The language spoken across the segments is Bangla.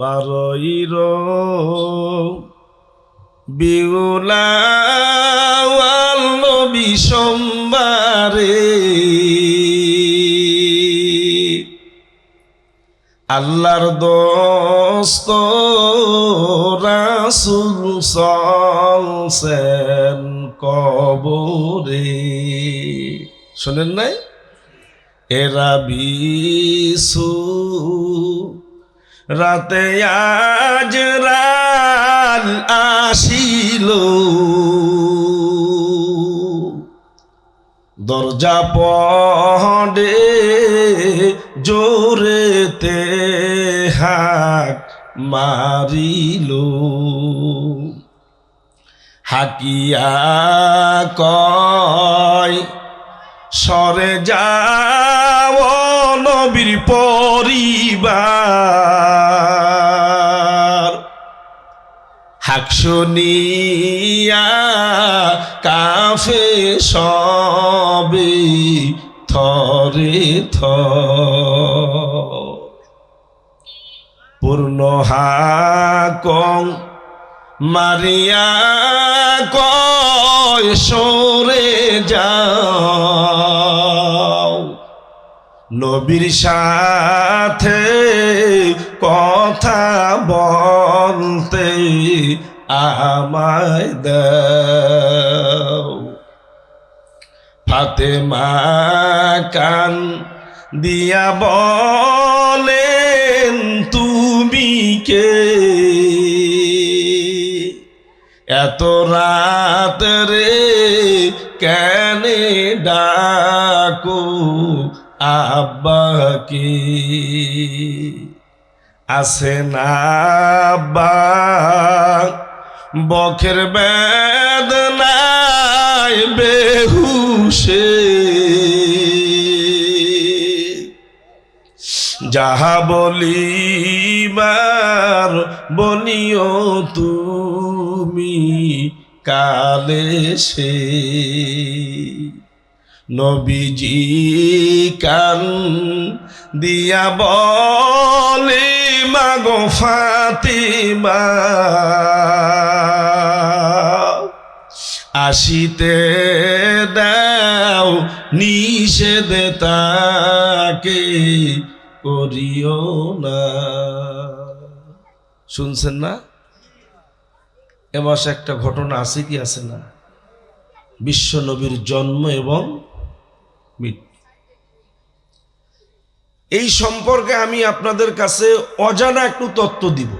বারইর বিউলাওয়াল নবী সোমবারে আল্লাহর দোস্ত রাসূল চলছেন কবরে। শোনেন নাই? এরা বিশু রাতে আজরাল আসিল, দরজা পড়ে জোরেতে হাক মারিল, হাকিয়া কয় সরে যাও নবীর পরিবার। হাক শুনিয়া কাফে সবে থরে থর, পূর্ণ হাকং মারিয়া কয় সরে যাও, নবীর সাথে কথা বলতে আমায় দাও। ফাতেমা কান দিয়া বলেন তুমি কে, এত রাত রে কেনে ডাকো আব্বাকে। আছে না আব্বা বখের বেদনায় বেহুশে, যাহা বলিবার বলিও তুমি কালে সে। নবীজি কান দিয়া বলে মাগো ফাতিমা, আসিতে দাও নিষেধ তাকে করিও না। শুনছেন না? এ মাসে একটা ঘটনা আছে কি আছে না? বিশ্ব নবীর জন্ম এবং মৃত্যু। এই সম্পর্কে আমি আপনাদের কাছে অজানা একটু তত্ত্ব দিব,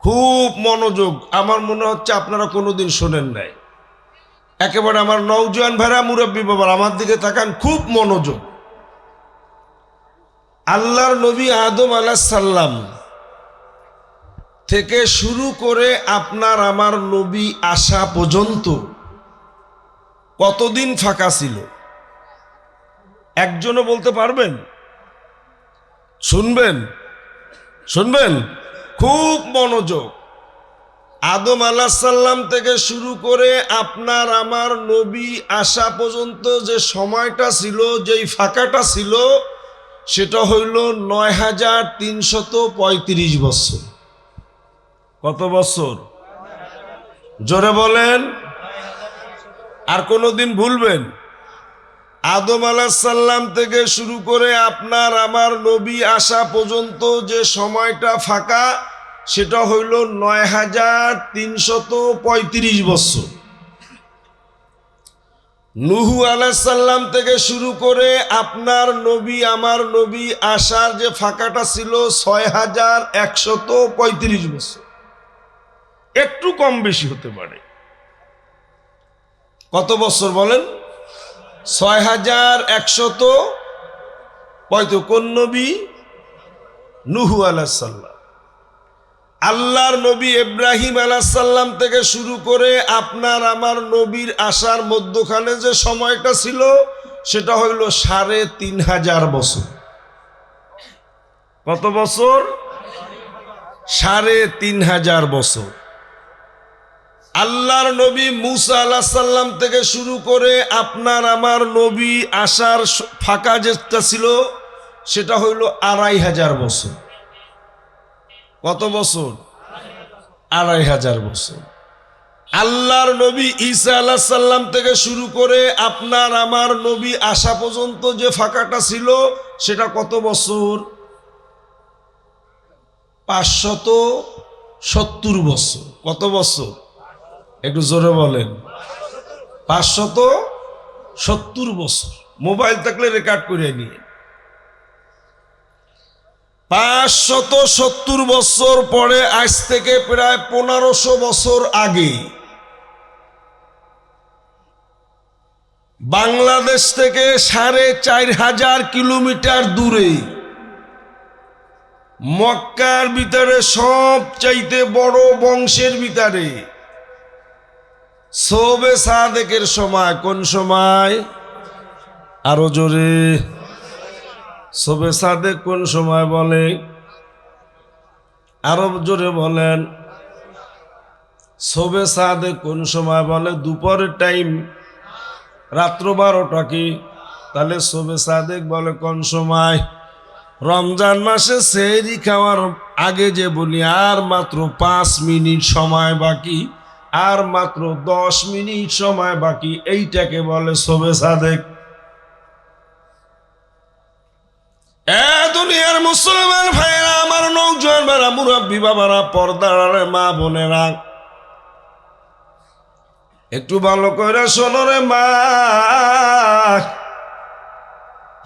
খুব মনোযোগ। আমার মনে হচ্ছে আপনারা কোনোদিন শোনেন নাই। একেবারে আমার নওজোয়ান ভাইরা, মুরব্বী বাবা, আমার দিকে তাকান, খুব মনোযোগ। আল্লাহর নবী আদম আলাইহিস সালাম থেকে শুরু করে আপনার আমার নবী আসা পর্যন্ত কতদিন ফাঁকা ছিল একজনও বলতে পারবেন? শুনবেন, শুনবেন, খুব মনোযোগ। আদম আলাইহিস সালাম থেকে শুরু করে আপনার আমার নবী আসা পর্যন্ত যে সময়টা ছিল, যেই ফাঁকাটা ছিল, সেটা হইল ৯৩৩৫ বছর। কত বছর? জোরে বলেন। আর কোনোদিন ভুলবেন? আদম আলাইহিস সালাম থেকে শুরু করে আপনার আমার নবী আসা পর্যন্ত যে সময়টা ফাঁকা, সেটা হইল ৯৩৩৫ বছর। নূহ আলাইহিস সালাম থেকে শুরু করে আপনার নবী আমার নবী আসার যে ফাঁকাটা ছিল ৬১৩৫ বছর। একটু কম বেশি হতে পারে। কত বছর বলেন? ৬১৩৫। কোন নবী? নূহ আলাইহিস সালাম। আল্লাহর নবী ইব্রাহিম আলাইহিস সালাম থেকে শুরু করে আপনার আমার নবীর আসার মধ্যখানে যে সময়টা ছিল, সেটা হইল ৩৫০০ বছর। কত বছর? ৩৫০০ বছর। আল্লাহর নবী মুসা আলাইহিস সালাম থেকে শুরু করে আপনার আমার নবী আসার ফাঁকা যেটা ছিল, সেটা হইল ২৫০০ বছর। কত বছর? 2500 বছর। আল্লাহর নবী ঈসা আলাইহিস সালাম থেকে শুরু করে আপনার আমার নবী আসা পর্যন্ত যে ফাঁকাটা ছিল সেটা কত বছর? 570 বছর। কত বছর? একটু জোরে বলেন। 570 বছর। মোবাইল থাকলে রেকর্ড করে নিয়ে। 570 বছর পরে আজ থেকে প্রায় 1500 বছর আগে বাংলাদেশ থেকে 4500 কিলোমিটার দূরে মক্কার ভিতরে সবচাইতে বড় বংশের ভিতরে শবে সাদেকের সময়, কোন সময়? আরো জোরে। শবে সাদেক কোন সময় বলে? আরো জোরে বলেন। শবে সাদেক কোন সময় বলে? দুপুরের টাইম, রাত্র 12টা কি? তাহলে শবে সাদেক বলে কোন সময়? রমজান মাসে সেহরি খাওয়ার আগে যে বলি আর মাত্র 5 মিনিট সময় বাকি, আর মাত্র 10 মিনিট সময় বাকি, এইটাকে বলে শবে সাদেক। দুনিয়ার মুসলমান ভাইরা, আমার নওজোয়ান বারা, মুরব্বী বাবারা, পর্দার মা বোনেরা, একটু ভালো করে শোনো রে মা।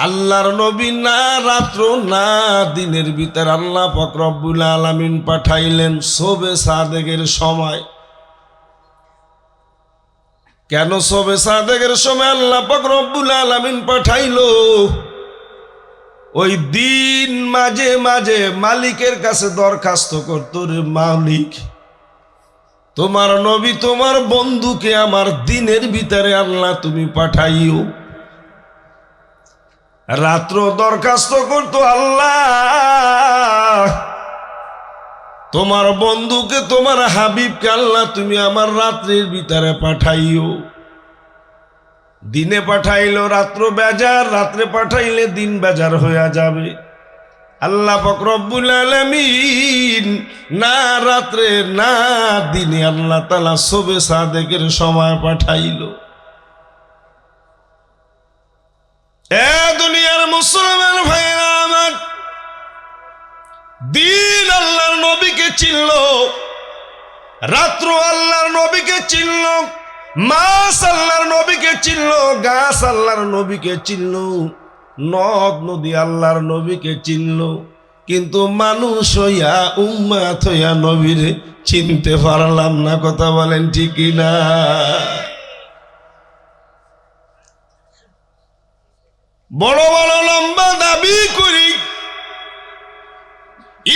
আল্লাহর নবী না রাত্র না দিনের ভিতর আল্লাহ পাক রব্বুল আলামিন পাঠাইলেন শবে সাদেকের সময়। কেন শবে সাদেকের সময় আল্লাহ পাক রব্বুল আলামিন পাঠাইলো? ওই দিন মাঝে মাঝে মালিকের কাছে দরখাস্ত করত, রে মালিক, তোমার নবী তোমার বন্ধুকে আমার দিনের ভিতরে আল্লাহ তুমি পাঠাইও। রাত্র দরখাস্ত করতো, আল্লাহ তোমার বন্ধুকে তোমার হাবিবকে আল্লাহ তুমি আমার রাত্রির ভিতরে পাঠাইও। দিনে পাঠাইলো রাত্র বেজার, রাত্রে পাঠাইলে দিন বেজার হয়ে যাবে। আল্লাহ পাক রব্বুল আলামিন না রাত্রে না দিনে আল্লাহ তাআলা শবে সাদেকের সময় পাঠাইলো। দুনিয়ার মুসলমান ভাইরা আমার, দিন আল্লাহর নবীকে চিনল, রাত্র আল্লাহর নবীকে চিনল, মাস আল্লাহর নবীকে চিনল, গাছ আল্লাহর নবীকে চিনল, নদ নদী আল্লাহর নবীকে চিনল, কিন্তু মানুষ হইয়া উম্মাত হইয়া নবীরে চিনতে পারলাম না। কথা বলেন ঠিক না? বড় বড় লম্বা দাবি করি,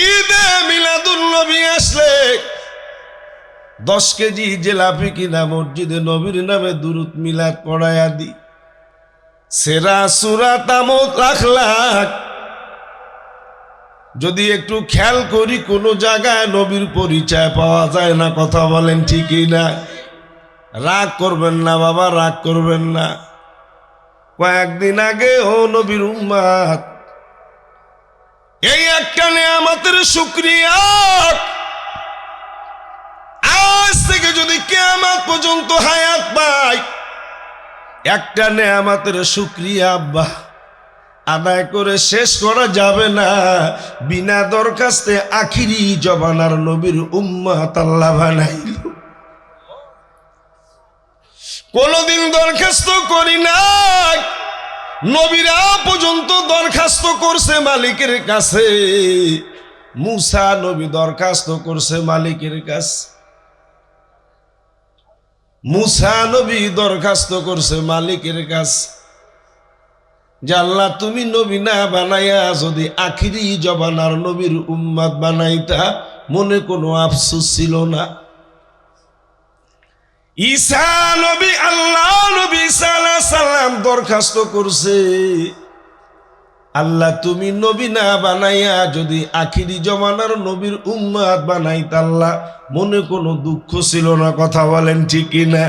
ঈদে মিলাদুন নবী আসলে 10 কেজি জিলাপি কিনা মসজিদে নবীর নামে দুরূদ মিলাদ পড়ায়া দি। সেরা সুরা তামত আখলাক যদি একটু খেয়াল করি, কোনো জায়গায় নবীর পরিচয় পাওয়া যায় না। কথা বলেন ঠিকই না? রাগ করবেন না বাবা, রাগ করবেন না। কয়েকদিন আগে ও নবীর উম্মত, এই একটা নেয়ামতের শুকরিয়া, আজ থেকে যদি কিয়ামত পর্যন্ত হায়াত পাই, একটা নেয়ামতের শুকরিয়া আব্বা আদায় করে শেষ করা যাবে না। বিনা দরখাস্তে আখিরি জবানার নবীর উম্মত আল্লাহ বানাইল। কোনদিন দরখাস্ত করি নাই, নবীরা পর্যন্ত দরখাস্ত করছে মালিকের কাছে। মুসা নবী দরখাস্ত করছে মালিকের কাছে, মুসা নবী দরখাস্ত করছে মালিকের কাছে যে আল্লাহ তুমি নবী না বানাইয়া যদি আখিরি জবানার নবীর উম্মত বানাইতা মনে কোনো আফসোস ছিল না। ঈসা নবী, আল্লাহ নবী ঈসা আলাইহিস সালাম দরখাস্ত করছে, আল্লাহ তুমি নবী না বানাইয়া যদি আখিরি জমানার নবীর উম্মাত বানাইতা আল্লাহ মনে কোনো দুঃখ ছিল না, কথা বলেন ঠিক কিনা?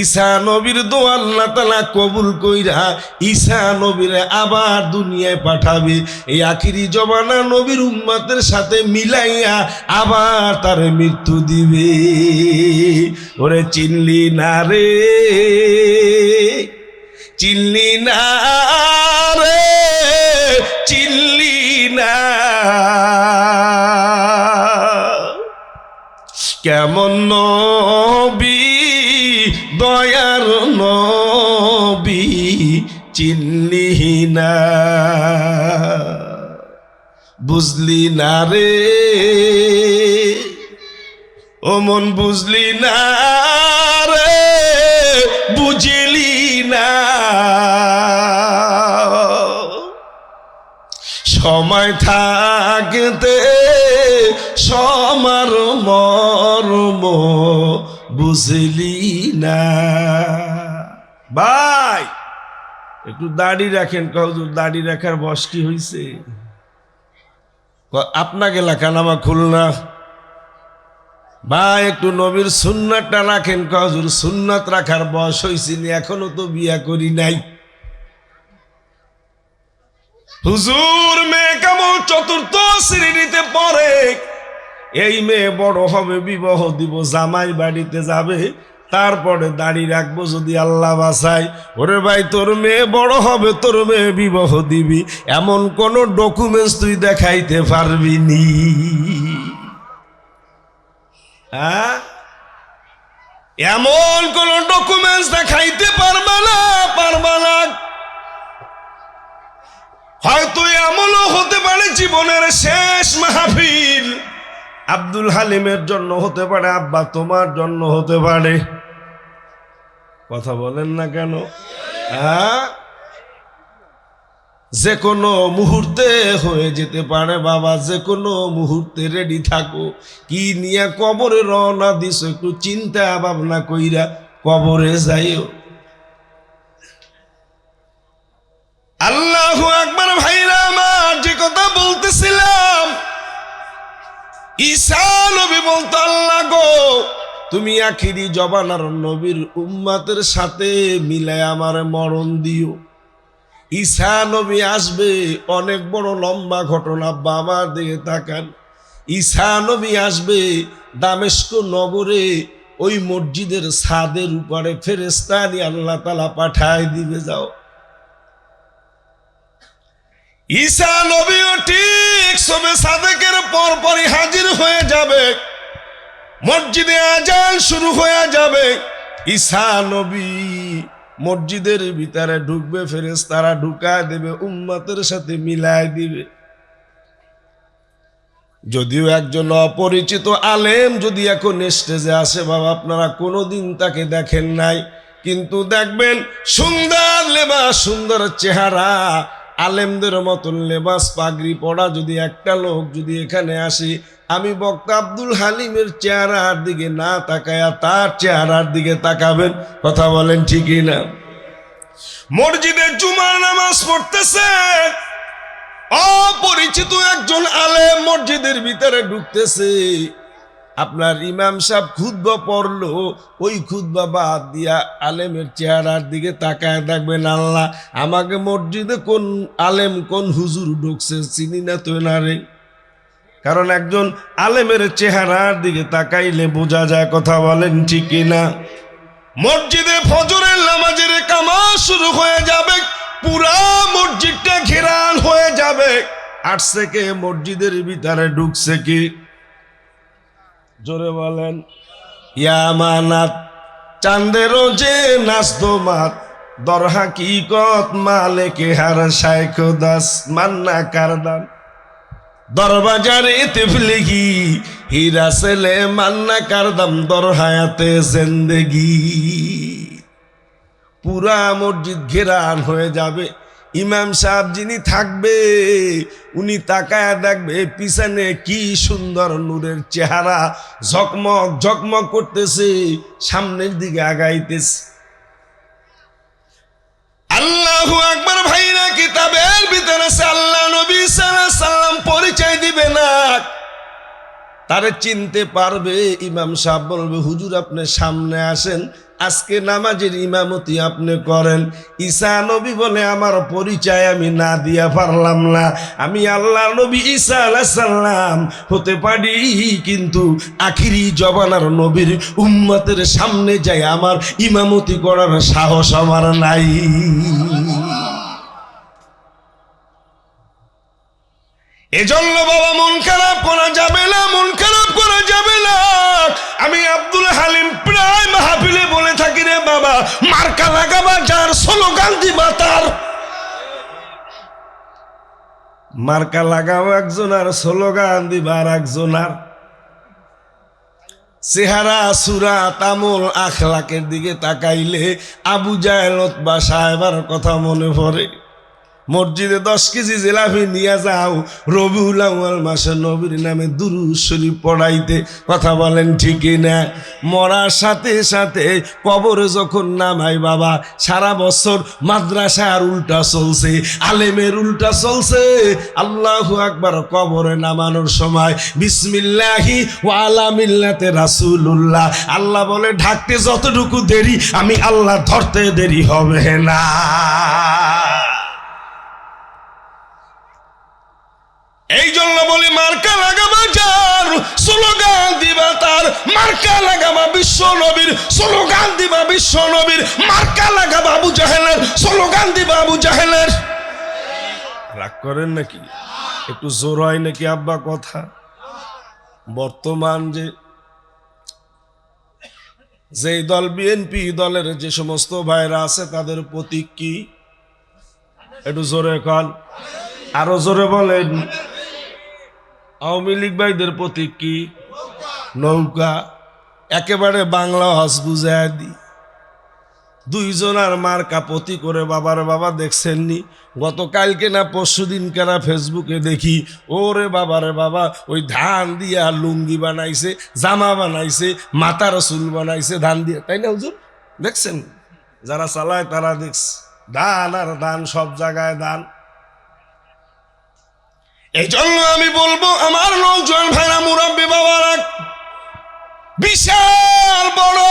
ঈসা নবীর দোয়া আল্লাহ তাআলা কবুল কইরা ঈসা নবীরে আবার দুনিয়ায় পাঠাবে, এই আখিরি জমানার নবীর উম্মাতের সাথে মিলাইয়া আবার তার মৃত্যু দিবে। ওরে চিনলি না রে, চিনলি না রে, চিনলি না, কেমন নবী দয়ার নবী চিনলি না, বুঝলি না রে ও মন, বুঝলি না রে, বুঝলি না, সময় থাকতে সমার মর্ম বুঝলি না। ভাই একটু দাড়ি রাখেন, হুজুর দাড়ি রাখার বয়স কি হয়েছে? আপনাকে লেখান আমার খুলনা। ভাই একটু নবীর সুন্নাতটা রাখেন, হুজুর সুন্নাত রাখার বয়স হয়েছিল, এখনো তো বিয়া করি নাই। হুজুর মেয়ে কেমন চতুর্থ শ্রেণীতে পড়ে, এই মেয়ে বড় হবে, বিবাহ দিব, জামাই বাড়িতে যাবে, তারপরে দাড়ি রাখবো যদি আল্লাহ বাঁচায়। ওরে ভাই তোর মেয়ে বড় হবে, তোর মেয়ে বিবাহ দিবি, এমন কোন ডকুমেন্টস তুই দেখাইতে পারবি নি? হ্যাঁ, এমন কোন ডকুমেন্টস দেখাইতে পারবা না, পারবা না। হয়তো এমনও হতে পারে জীবনের শেষ মাহফিল আব্দুল হালিমের জন্য হতে পারে, আব্বা তোমার জন্য হতে পারে। কথা বলেন না কেন? হ্যাঁ, যে কোনো মুহূর্তে হয়ে যেতে পারে বাবা, যে কোনো মুহূর্তে রেডি থাকো। কি নিয়ে কবরে রওনা দিস, একটু চিন্তা ভাবনা কইরা কবরে যাইও। আল্লাহু আকবার। ভাইরা আমার, যে কথা বলতেছিলাম, ঈসা নবী বলতো আল্লাহ গো তুমি আখিরি জমানার নবীর উম্মতের সাথে মিলায় আমার মরণ দিও। ঈসা নবী আসবে, অনেক বড় লম্বা ঘটনা, বাবার দিকে তাকান। ঈসা নবী আসবে দামেস্ক নগরে, ওই মসজিদের ছাদের উপরে ফেরেশতা নিয়ে আল্লাহ তাআলা পাঠায় দিবে, যাও। ঈসা নবীও ঠিক সবে সাদেকের পরপরই হাজির হয়ে যাবে, মসজিদে আজান শুরু হয়ে যাবে। ঈসা নবী মসজিদের ভিতরে ঢুকবে, ফেরেশতারা ঢুকায় দেবে, উম্মতের সাথে মিলায় দিবে। যদিও একজন অপরিচিত আলেম যদি এখন স্টেজে আসে, বাবা আপনারা কোনোদিন তাকে দেখেন নাই, কিন্তু দেখবেন সুন্দর লেবাস, সুন্দর চেহারা, আলেমদের মতন লেবাস পাগড়ি পড়া যদি একটা লোক যদি এখানে আসে, আমি বক্তা আব্দুল হালিমের চেহারার দিকে না তাকায়া তার চেহারার দিকে তাকাবেন। কথা বলেন ঠিকই না? মসজিদে জুমার নামাজ পড়তেছে, অপরিচিত একজন আলেম মসজিদের ভিতরে ঢুকতেছে, আপনার ইমাম সাহেব খুতবা পড়লো, ওই খুতবা বাদ দিয়া আলেমের চেহারার দিকে তাকায় দেখবেন, আল্লাহ আমাকে মসজিদে কোন আলেম কোন হুজুর ঢুকছে চিনি না তো না রে। কারণ একজন আলেমের চেহারার দিকে তাকাইলে বোঝা যায়। কথা বলেন ঠিক কিনা? মসজিদে ফজরের নামাজের কামাজ শুরু হয়ে যাবে, পুরা মসজিদটা ঘেরান হয়ে যাবে। আসছে কে? মসজিদের ভিতরে ঢুকছে কি? জোরে বলেন। ইয়ামানাত চাঁদেরও যে নাচতো মাত, দর হাকিকত মালেকে হার শাইখ দাস মান্না কারদান, দরবাজারে তেফলিগি হীরা ছেলে মান্না কারদাম, দর হায়াতে জিন্দেগি। পুরা মসজিদ ঘেরান হয়ে যাবে। ইমাম সাহেব যিনি থাকবে উনি তাকায় দেখবে পিছনে কি সুন্দর নূরের চেহারা, ঝকমক ঝকমক করতেছে, সামনের দিকে আগাইতেছে। আল্লাহু আকবার ভাইরা, কিতাবের ভিতরে আছে আল্লাহ নবী সাল্লাল্লাহু আলাইহি সাল্লাম পরিচয় দিবে না, তারে চিনতে পারবে। ইমাম সাহেব বলবে, হুজুর আপনি সামনে আসেন, আজকে নামাজের ইমামতি আপনি করেন। ঈসা নবী বলে, আমার পরিচয় আমি না দিয়া পারলাম না, আমি আল্লাহ নবী ঈসা আলাইহিস সালাম হতে পারি, কিন্তু আখিরি জবানার নবীর উম্মতের সামনে যাই আমার ইমামতি করার সাহস আমার নাই। এজন্য বাবা মন খারাপ করা যাবে না, মন খারাপ করা যাবে না। আমি আব্দুল হালিম প্রায় মাহফিলে বলে থাকি, রে বাবা, মার্কা লাগাবা যার, স্লোগান দিবা তার। মার্কা লাগাও একজন আর স্লোগান দিবা আর একজন। আর চেহারা সুরাত আমল আখলাকের দিকে তাকাইলে আবু জাহেল উতবা সাহেবের কথা মনে পড়ে। মসজিদে 10 কেজি জিলাপি নিয়ে যাও, রবিউল আউয়াল মাসে নবীর নামে দুরূদ শরীফ পড়াইতে। কথা বলেন ঠিক না? মরার সাথে সাথে কবরে যখন নামাই বাবা, সারা বছর মাদ্রাসার উল্টা চলছে, আলেমের উল্টা চলছে। আল্লাহু আকবার কবরে নামানোর সময় বিসমিল্লাহি ওয়া আলা মিল্লাতে রাসূলুল্লাহ, আল্লাহ বলে ঢাকতে যতটুকু দেরি, আমি আল্লাহ ধরতে দেরি হবে না। এই জন্য বলি, মার্কা লাগাবা যার, স্লোগান দিবা তার। মার্কা লাগাবা বিশ্ব নবীর, স্লোগান দিবা বিশ্ব নবীর। মার্কা লাগাবা আবু জাহেলের, স্লোগান দিবা আবু জাহেলের। রাগ করেন নাকি? একটু জোর হয় নাকি আব্বা কথা? বর্তমান যে দল বিএনপি দলের যে সমস্ত ভাইরা আছে, তাদের প্রতীক কি? একটু জোরে কন, আরো জোরে বলেন। আওয়ামী লীগ ভাইদের প্রতীক কি? নৌকা। একেবারে বাংলা হস বুঝায় দি। দুইজনার মার্কা প্রতীক করে বাবার বাবা দেখছেননি? গতকালকে না পরশুদিন কেনা ফেসবুকে দেখি, ওরে বাবারে বাবা, ওই ধান দিয়া লুঙ্গি বানাইছে, জামা বানাইছে, মাথার চুল বানাইছে ধান দিয়ে, তাই না হুজুর? দেখছেন? যারা চালায় তারা দেখছে, ধান আর ধান, সব জায়গায় ধান। এই জন্য আমি বলবো, আমার নৌজওয়ান ভাইরা, মুরব্বী বাবারা, বিশাল বড়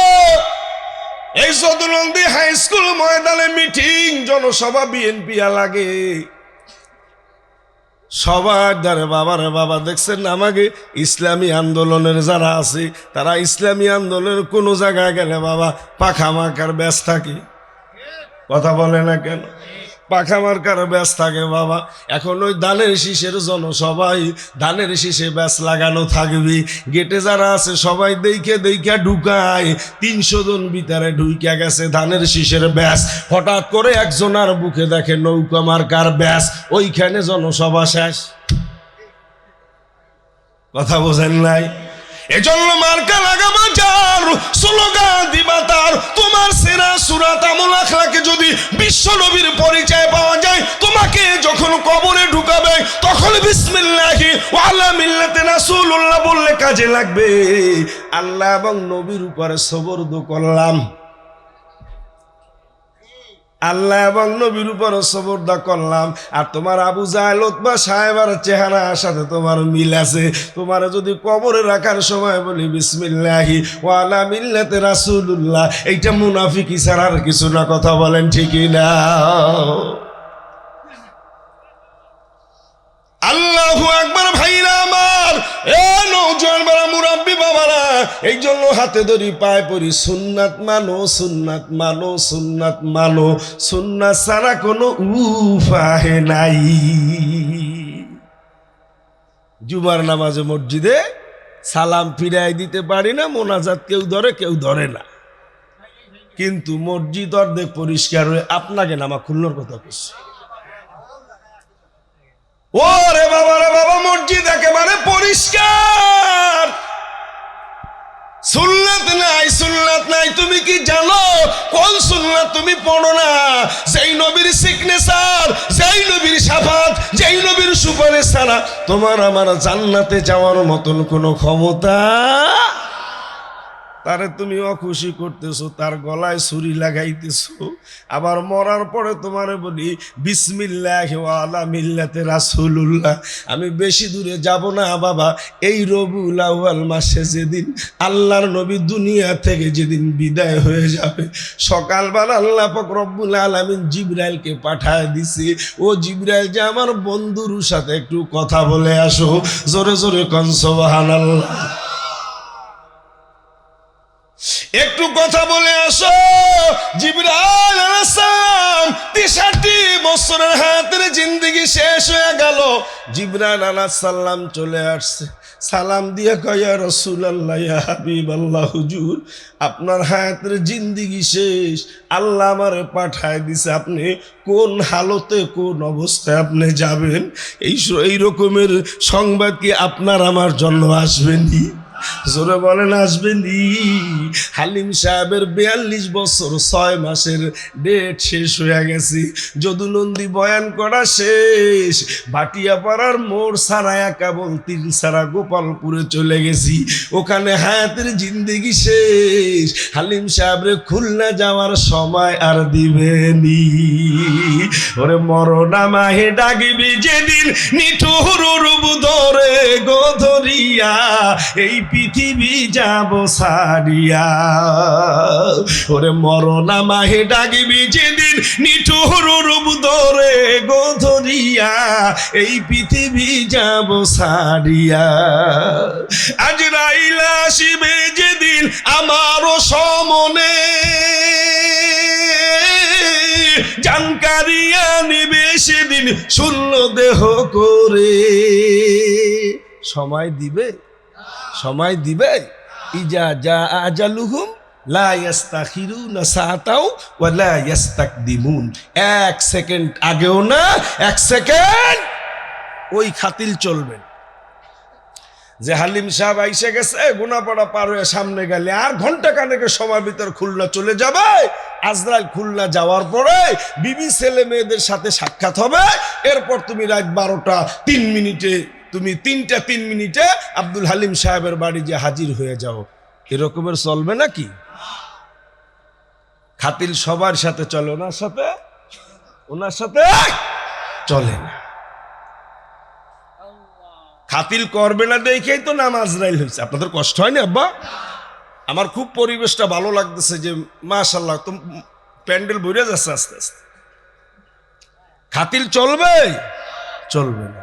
এই সদরনদী হাই স্কুল ময়দানে মিটিং, জনসভা বিএনপি লাগে সবার দ্বারে। বাবারে বাবা, দেখছেন আমাকে ইসলামী আন্দোলনের যারা আছে, তারা ইসলামী আন্দোলনের কোনো জায়গায় গেলে বাবা পাখা মার্কার ব্যাস থাকে। কথা বলে না কেন? পাখা মার্কার ব্যাস থাকে বাবা। এখন ওই ধানের শীষের জনসভায় ধানের শীষে ব্যাস লাগানো থাকবে। গেটে যারা আছে সবাই দেখে দেখে ঢুকায়। 300 জন ভিতরে ঢুইকা গেছে ধানের শীষের ব্যাস। হঠাৎ করে একজনের বুকে দেখে নৌকা মার্কার ব্যাস, ওইখানে জনসভা শেষ। কথা বোঝেন নাই? এজন্য মার্কা লাগাবা যার, স্লোগান দিবা তার। তোমার সেরা সুরাত আমল আখলাকে যদি বিশ্ব নবীর পরিচয় পাওয়া যায়, তোমাকে যখন কবরে ঢুকাবে তখন বিসমিল্লাহি ওয়া আলা মিল্লাতি রাসূলুল্লাহ বললে কাজে লাগবে। আল্লাহ এবং নবীর উপরে সবরদ করলাম, আল্লাহ এবং নবীর উপর সবরদা করলাম। আর তোমার আবু জাহেল উতবা সাহেবের চেহারার সাথে তোমার মিল আছে। তোমার যদি কবরে রাখার সময় বলি বিসমিল্লাহি ওয়া আলা মিল্লাতি রাসূলুল্লাহ, এইটা মুনাফিকি ছাড়া আর কিছু না। কথা বলেন ঠিকই না? আল্লাহু আকবার ভাইরা আমার, এ নওজোয়ান বাবা, মুরব্বী বাবারা, এই জন্য হাতে ধরি পায় পড়ি, সুন্নাত মানো, সুন্নাত মানো, সুন্নাত মানো। সুন্নাত ছাড়া কোনো উপায় নাই। জুমার নামাজে মসজিদে সালাম ফিরাই দিতে পারি না, মোনাজাত কেউ ধরে কেউ ধরে না, কিন্তু মসজিদ অর্ধেক পরিষ্কার হয়ে আপনাকে নামা খুলনার কথা বলছি। ওরে বাবা রে বাবা, মসজিদ একেবারে পরিষ্কার। সুন্নাত নাই, সুন্নাত নাই। তুমি কি জানো কোন সুন্নাত তুমি পড়ো না? যেই নবীর সিগনেচার, যেই নবীর শাফাত, যেই নবীর সুপারিশ ছাড়া তোমার আমার জান্নাতে যাওয়ার মতন কোনো ক্ষমতা। তারে তুমি অখুশি করতেছো, তার গলায় ছুরি লাগাইতেছো, আবার মরার পরে তোমারে বলি বিসমিল্লাহি ওয়া আলা মিল্লাতে রাসূলুল্লাহ। আমি বেশি দূরে যাব না বাবা, এই রবিউল আউয়াল মাসে যেদিন আল্লাহর নবী দুনিয়া থেকে যেদিন বিদায় হয়ে যাবে, সকালবেলা আল্লাহ পাক রব্বুল আলামিন জিবরাইলকে পাঠায় দিছে, ও জিবরাইল যে আমার বন্ধুর সাথে একটু কথা বলে আসো। জোরে জোরে কোন সুবহানাল্লাহ। একটু কথা বলে আসো। জিবরাইল আলাইহিস সালাম 63 বছরের হায়াতের জিন্দেগি শেষ হয়ে গেল। জিবরাইল আলাইহিস সালাম চলে আসছে, সালাম দিয়ে কয় ইয়া রাসূলুল্লাহ, ইয়া হাবিবাল্লাহ, হুজুর আপনার হায়াতের জিন্দেগি শেষ, আল্লাহ আমারে পাঠায় দিছে, আপনি কোন হালতে কোন অবস্থায় আপনি যাবেন, এই রকমের সংবাদ কি আপনার আমার জন্য আসবেনি? জোরে বলেন আসবেনি? হালিম সাহেবের 42 বছর 6 মাসের ডেট শেষ হয়ে গেছে। যদুনন্দী বয়ান করা শেষ, ভাটিয়াপাড়ার মোড় ছাড়ায়া কেবল 3 ছাড়া গোপালপুরে চলে গেছি, ওখানে হায়াতের জিন্দেগি শেষ। হালিম সাহেবরে খুলনা যাওয়ার সময় আর দিবেনি। ওরে মরনা মাহে ডাকবি যেদিন, নিঠুর রূপ ধরে গোধরিয়া, এই পৃথিবী যাব সারিয়া। ওরে মরনা মাহে ডাকবি যেদিন, নিঠুর রূপ ধরে গোধরিয়া, এই পৃথিবী যাব সারিয়া। আজরাইল আসিবে যেদিন আমারও সমনে, জানকারিয়া নিবে সেদিন শূন্য দেহ করে। সময় দিবে, সময় দিবে। ইজা জা আজালুহুম লা ইস্তাখিরুনা সাআতাও ওয়া লা ইস্তাকদিমুন। 1 সেকেন্ড আগেও না, 1 সেকেন্ড ওই খাতিল চলবে। যে হালিম সাহেব আইসে গেছে, গুনাপাড়া পার হয়ে সামনে গেলে আর ঘন্টা খানেকের সময় ভিতর খুলনা চলে যাবে। আজরাইল খুলনা যাওয়ার পরে বিবি ছেলে মেয়েদের সাথে সাক্ষাৎ হবে। এরপর তুমি রাত 12টা 3 মিনিটে, তুমি 3টা 3 মিনিটে আব্দুল হালিম সাহেবের বাড়ি যে হাজির হয়ে যাও। এরকমের চলবে নাকি? খাতিল সবার সাথে চলে, ওনার সাথে চলে না। খাতিল করবে না দেখেই তো নাম আজরাইল হয়েছে। আপনাদের কষ্ট হয়নি আব্বা? আমার খুব পরিবেশটা ভালো লাগতেছে যে মাশাআল্লাহ, তো প্যান্ডেল ভরে যাচ্ছে আস্তে আস্তে। খাতিল চলবে? চলবে না।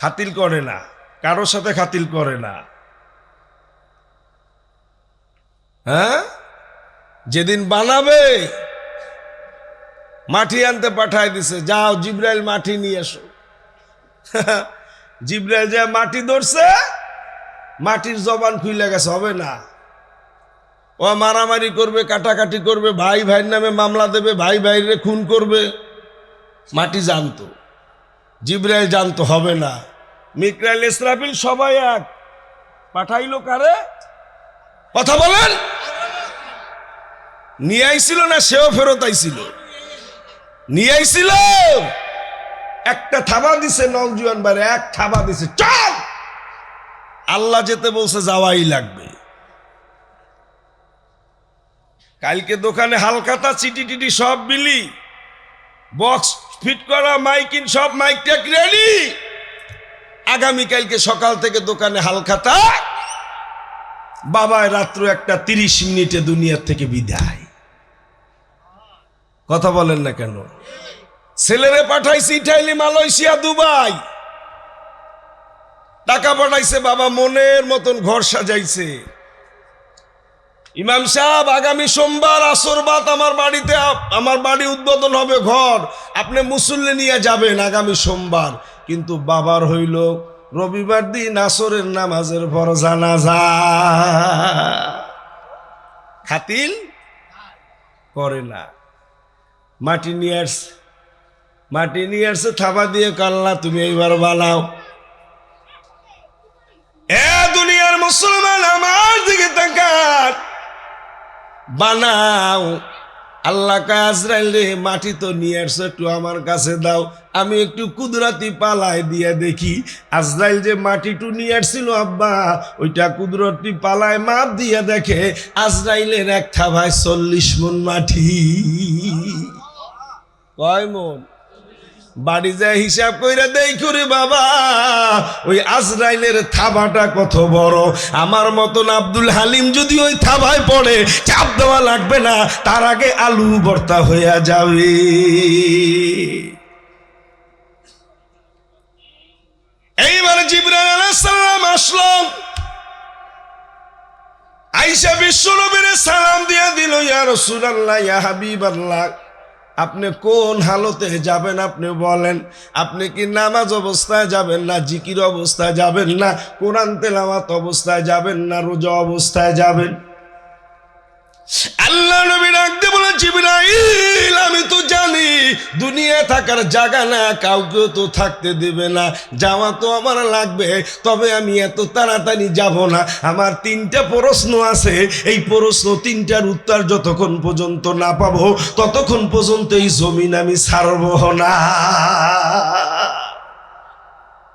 খাতিল করে না, কারোর সাথে খাতিল করে না। হ্যাঁ, যেদিন বানাবে মাটি আনতে পাঠায় দিছে, যাও জিবরাইল মাটি নিয়ে এসো। জিবরাইল যে মাটি ধরছে, মাটির জবান খুইলে গেছে, হবে না। ও মারামারি করবে, কাটাকাটি করবে, ভাই ভাইয়ের নামে মামলা দেবে, ভাই ভাইরে খুন করবে। মাটি জানতো, জিবরাইল জানতো হবে না। মিকাইল ইসরাফিল সবাই এক, পাঠাইলো কারে? কথা বলেন। নিয়ে আইছিল না সেও ফেরত আইছিল? নিয়ে আইছিল। একটা থাবা দিছে নওজোয়ান বারে, এক থাবা দিছে, চল। আল্লাহ যেতে বলছে, যাওয়াই লাগবে। কালকে দোকানে হালখাতা চিটি টিটি সব বিলি, বক্স ফিট করা, মাইকিন সব, মাইক ট্যাক রেডি। আগামীকালকে সকাল থেকে দোকানে হালখাতা। বাবায় রাত্র 1:30 মিনিটে দুনিয়ার থেকে বিদায়। কথা বলেন না কেন? ছেলেরে পাঠাইছে ইটালি, মালয়েশিয়া, দুবাই, টাকা পাঠাইছে। বাবা মনের মতন ঘর সাজাইছে। ইমাম সাহেব আগামী সোমবার আসর বাদ আমার বাড়ি উদ্বোধন হবে, ঘর আপনি মুসল্লি নিয়ে যাবেন আগামী সোমবার। কিন্তু বাবার হইল রবিবার দিন আসরের নামাজের পর জানাজা। খাতিল করে না। মাটি নিয়ে আসছে, থাবা দিয়ে, কাল্লা তুমি এইবার বানাও। এ দুনিয়ার মুসলমান আমার দিকে তাকান, বানাও। আল্লাহ কা আজরাইল রে, মাটি তো নিয়ে আসছো, একটু আমার কাছে দাও, আমি একটু কুদরতি পালায় দিয়ে দেখি। আজরাইল যে মাটিটু নিয়ে আসছিল আব্বা, ওইটা কুদরতি পালায় মাপ দিয়ে দেখে আজরাইলের এক থাবায় 40 মণ মাটি। কয় মণ? বাড়ি যায় হিসাব কইরা দেই করে বাবা, ওই আজরাইলের থাবাটা কত বড়। আমার মতন আব্দুল হালিম যদি ওই থাবায় পড়ে, চাপ দেওয়া লাগবে না, তার আগে আলু ভর্তা হইয়া যাবে। এইবার জিবরাইল আলাইহিস সালাম আসলো, আয়েশা বিশ্বনবীর সালাম দিয়া দিল, ইয়া রাসূলুল্লাহ, ইয়া হাবিবাল্লাহ, আপনি কোন হালতে যাবেন আপনি বলেন? আপনি কি নামাজ অবস্থায় যাবেন, না জিকির অবস্থায় যাবেন, না কোরআন তেলাওয়াত অবস্থায় যাবেন, না রোজা অবস্থায় যাবেন? আল্লাহ নবী ডাকতে বলে, জিবরাইল, আমি তো জানি দুনিয়া থাকার জায়গা না, কাউকে তো থাকতে দেবে না, যাওয়া তো আমার লাগবে, তবে আমি এত তাড়াতাড়ি যাব না। আমার 3টা প্রশ্ন আছে, এই প্রশ্ন 3টার উত্তর যতক্ষণ পর্যন্ত না পাবো, ততক্ষণ পর্যন্ত এই জমিন আমি ছাড়ব না।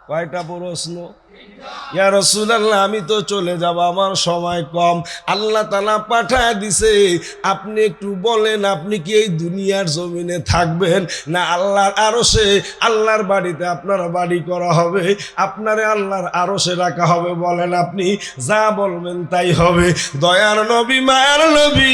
কয়টা প্রশ্ন? ইয়া রাসূলুল্লাহ, আমি তো চলে যাব, আমার সময় কম, আল্লাহ তাআলা পাঠায় দিছে, আপনি একটু বলেন, আপনি কি এই দুনিয়ার জমিনে থাকবেন, না আল্লাহর আরশে, আল্লাহর বাড়িতে আপনার বাড়ি করা হবে, আপনারে আল্লাহর আরশে রাখা হবে? বলেন, আপনি যা বলবেন তাই হবে। দয়ার নবী, মায়ার নবী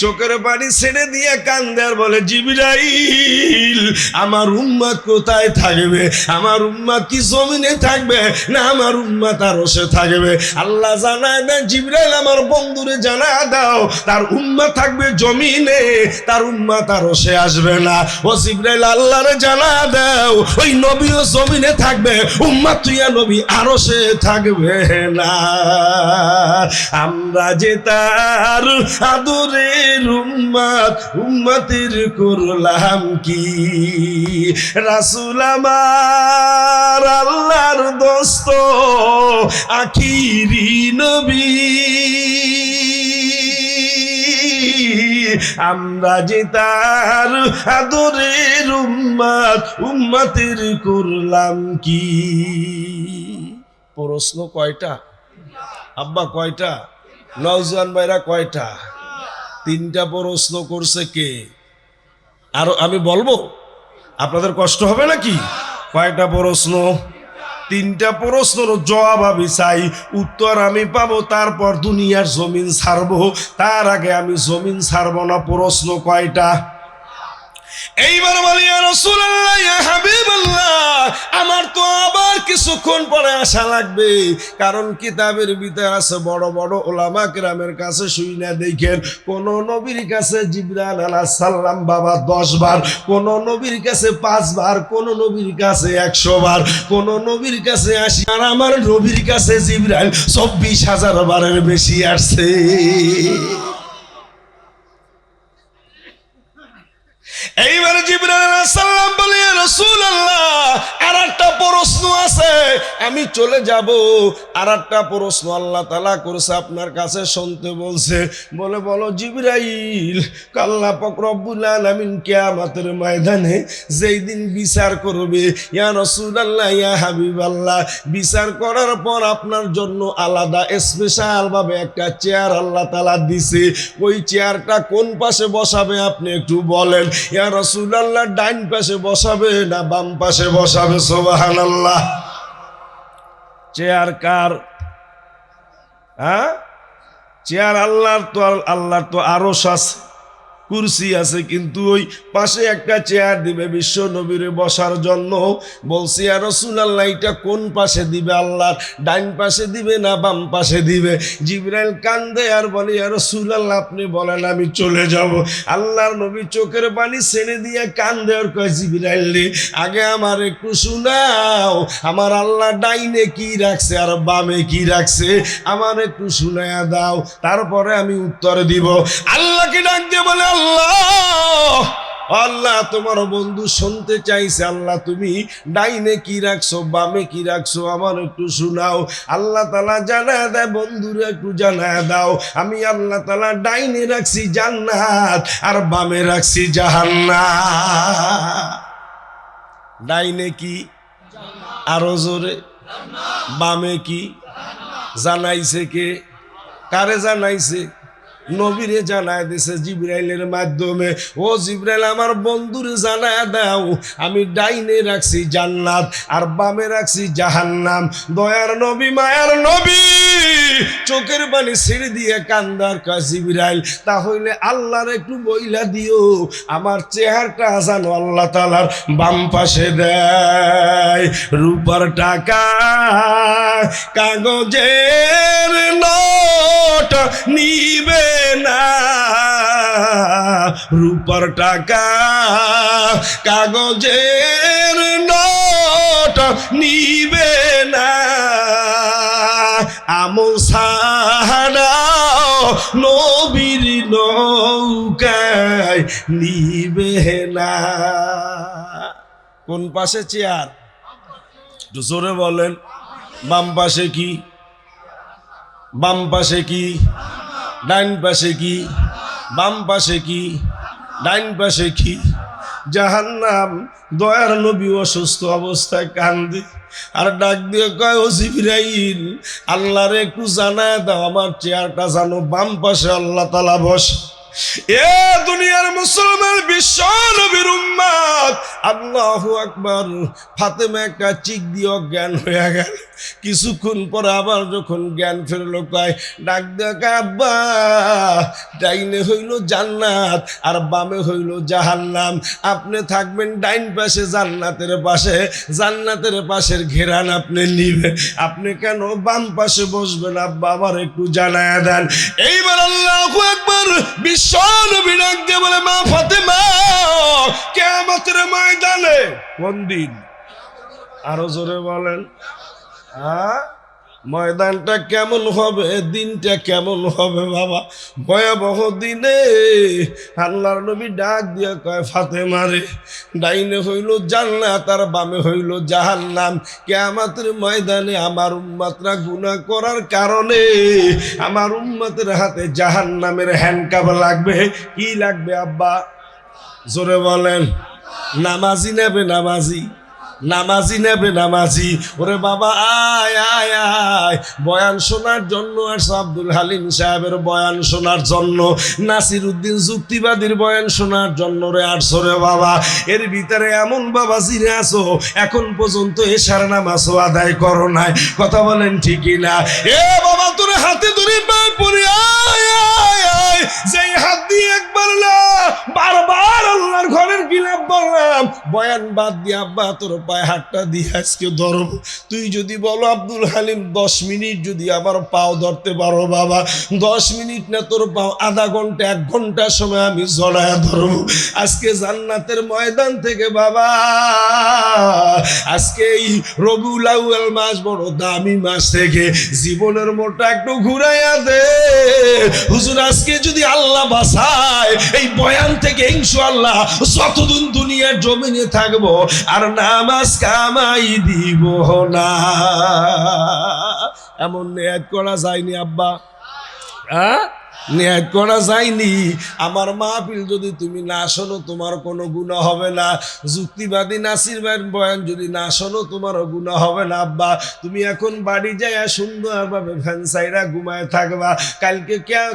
চোখের পানি ছেড়ে দিয়ে কান্দে আর বলে, জিবরাইল, আমার উম্মত কোথায় থাকবে? আমার উম্মত কি জমিনে থাকবে, না আমার উম্মত আরশে থাকবে? আল্লাহ জানায় দেন, জিবরাইল আমার বন্ধুরে জানায় দাও, তার উম্মত থাকবে জমিনে, তার উম্মত আরশে আসবে না। ও জিবরাইল, আল্লাহরে জানায় দাও, ওই নবীও জমিনে থাকবে, উম্মত তুইয়া নবী আরশে থাকবে না। আমরা যে তার আদরের উম্মত, উম্মতের করলাম কি? রাসূল আমার আল্লাহর দোস্ত, আখিরি নবী, আমরা যে তার আদরের উম্মত, উম্মতের করলাম কি? প্রশ্ন কয়টা আব্বা? কয়টা? নওজোয়ান ভাইরা কয়টা? 3টা প্রশ্ন করছে কে? আর আমি বলবো, আপনাদের কষ্ট হবে নাকি? কয়টা প্রশ্ন? 3টা প্রশ্নের জবাব আমি চাই, উত্তর আমি পাবো, তারপর দুনিয়ার জমিন ছাড়বো, তার আগে আমি জমিন ছাড়বো না। প্রশ্ন কয়টা? এইবার বলি, ইয়া রাসূলুল্লাহ, ইয়া হাবিবাল্লাহ, আমার তো আবার কিছুক্ষণ পরে আসা লাগবে, কারণ কিতাবের ভিতরে আছে, বড় বড় উলামা কেরামের কাছে শুইনা দেখেন, কোন নবীর কাছে জিবরাইল আলাইহিস সালাম বাবা 10 বার, কোন নবীর কাছে 5 বার, কোন নবীর কাছে 100 বার, কোন নবীর কাছে 80, আর আমার নবীর কাছে জিবরাইল 24,000 বারের বেশি আসছে। এইবার জিবরাইল আলাইহিস সালাম বলে, ইয়া রাসূলুল্লাহ, আরেকটা প্রশ্ন আছে, আমি চলে যাব, আরেকটা প্রশ্ন আল্লাহ তাআলা করছে, আপনার কাছে শুনতে বলছে। বলে, বলো জিবরাইল। আল্লাহ পাক রব্বুল আলামিন কিয়ামতের ময়দানে যেই দিন বিচার করবে, ইয়া রাসূলুল্লাহ, ইয়া হাবিবাল্লাহ, বিচার করার পর আপনার জন্য আলাদা স্পেশাল ভাবে একটা চেয়ার আল্লাহ তাআলা দিছে। ওই চেয়ারটা কোন পাশে বসাবে আপনি একটু বলেন? ইয়া রাসূলুল্লাহ, ডাইন পাশে বসাবে না বাম পাশে বসাবে? সুবহানাল্লাহ। Chair car? হ্যাঁ, চেয়ার আল্লাহর। তো আল্লাহর তো আরশ আছে, কুরসি আছে, কিন্তু ওই পাশে একটা চেয়ার দিবে বিশ্ব নবীরে বসার জন্য। বলছি, ইয়া রাসূলুল্লাহ, এটা কোন পাশে দিবে? আল্লাহর ডাইন পাশে দিবে না বাম পাশে দিবে? জিবরাইল কান্দে আর বলে, ইয়া রাসূলুল্লাহ, আপনি বলেন, আমি চলে যাব। আল্লাহর নবী চোখের পানি ছেড়ে দিয়ে কান্দে আর কয়, জিবরাইল রে, আগে আমার একটু শোনাও, আমার আল্লাহ ডাইনে কি রাখছে আর বামে কি রাখছে, আমার একটু শুনায়া দাও, তারপরে আমি উত্তর দিব। আল্লাহকে ডাক দিয়ে বলে, আল্লাহ, ও আল্লাহ তোমার বন্ধু শুনতে চাইছে, আল্লাহ তুমি ডাইনে কি রাখছো বামে কি রাখছো আমার একটু শোনাও। আল্লাহ তাআলা জানায় দেয়, বন্ধুরা একটু জানায় দাও, আমি আল্লাহ তাআলা ডাইনে রাখছি জান্নাত আর বামে রাখছি জাহান্নাম। ডাইনে কি? আরো জোরে। বামে কি? জানাইছে কে? কারে জানাইছে? নবীরে জানায় দিছে জিবরাইলের মাধ্যমে। ও জিবরাইল, আমার বন্ধুরে জানায় দাও, আমি ডাইনে রাখছি জান্নাত আর বামে রাখছি জাহান্নাম। দয়ার নবী, মায়ার নবী চোখের পানি ছেড়ে দিয়ে কান্দার কয়, জিবরাইল তাহলে আল্লাহর একটু বইলা দিও আমার চেহারাটা যেন আল্লাহ তাআলার বাম পাশে দেয়। রূপার টাকা কাগজের নোট নিবে না, রূপার টাকা কাগজের নোট নিবে না, আমল ছাড়াও নবীর নৌকায় নিবে না। কোন পাশে চেয়ার? একটু জোরে বলেন। বাম পাশে কি? বাম পাশে কি? ডাইন পাশে কি? বাম পাশে কি? ডাইন পাশে কি? জাহান্নাম। দয়ার নবী অসুস্থ অবস্থায় কান্দে আর ডাক দিয়ে কয়, ও জিবরাইল আল্লাহরে একটু জানায় দাও আমার চেয়ারটা জানো বাম পাশে আল্লাহ তাআলা বসে। এ দুনিয়ার মুসলমান, বিশ্ব নবীর উম্মত, আল্লাহু আকবার। ফাতেমা একটা চিক দিয়ে অজ্ঞান হয়ে গেল। কিছুক্ষণ পর আবার যখন জ্ঞান ফেরলো, কয় ডাক দেখা, আব্বা ডাইনে হইল জান্নাত আর বামে হইল জাহান্নাম, আপনি থাকবেন ডাইন পাশে জান্নাতের পাশে, জান্নাতের পাশের ঘেরান আপনি নিবেন, আপনি কেন বাম পাশে বসবেন আব্বা আমার একটু জানায়া দেন। এইবার আল্লাহু আকবার, বিশ্ব নবী ডাক দিয়ে বলে, মা ফাতেমা কিয়ামতের ময়দানে। কোন দিন? আরো জোরে বলেন। ময়দানটা কেমন হবে, দিনটা কেমন হবে বাবা? ভয়াবহ দিনে আল্লাহর নবী ডাক দিয়ে কয়, ফাতেমারে ডাইনে হইল জান্নাত আর বামে হইল জাহান্নাম। কিয়ামতের ময়দানে আমার উম্মতরা গুনাহ করার কারণে আমার উম্মতের হাতে জাহান্নামের হ্যান্ডকাপ লাগবে। কি লাগবে আব্বা? জোরে বলেন। নামাজি নেবে নামাজি, নামাজি নেবে নামাজি। ওরে বাবা আয় আয় আয়, বয়ান শোনার জন্য আসছে আব্দুল হালিম সাহেবের বয়ান শোনার জন্য, নাসির উদ্দিন যুক্তিবাদীর বয়ান শোনার জন্য রে আসছো রে বাবা। এর ভিতরে এমন বাবা জিরে আসো এখন পর্যন্ত এশার নামাজও আদায় করো নাই। কথা বলেন ঠিকই না? এ বাবা তোর হাতে ধরে পায়ে পড়ে আয় আয় আয়, যেই হাত দিয়ে একবার না বারবার আল্লাহর ঘরের গিলাপ বললাম, বয়ান বাদ দিয়ে আব্বা তোর পায়ে হাতটা দিয়ে আজকে ধরব। তুই যদি বলো আব্দুল হালিম 10 মিনিট যদি আবার পাও ধরতে পারো বাবা, 10 মিনিট না তোর পাও আধা ঘন্টা 1 ঘন্টা সময় আমি জড়ায় ধরব। আজকে জান্নাতের ময়দান থেকে বাবা, আজকে এই রবিউল আউয়াল মাস বড় দামি মাস থেকে জীবনের মোটা একটু ঘুরাইয়া দে হুজুর। আজকে যদি আল্লাহ বাঁচায় এই বয়ান থেকে ইনশাআল্লাহ যতদিন দুনিয়ার জমিনে থাকবো আর নামাজ কামাই দিব না। এমন নিয়ত করা যায়নি আব্বা, নিয়ত করা যায়নি। আমার মাহফিল যদি তুমি না শোনো তোমার কোনো গুনাহ হবে না, যুক্তিবাদী নাসির ভাইয়ের বয়ান যদি না শোনো তোমারও গুনাহ হবে না আব্বা। তুমি এখন বাড়ি যাইয়া সুন্দরভাবে ফ্যান সাইরা ঘুমায় থাকবা।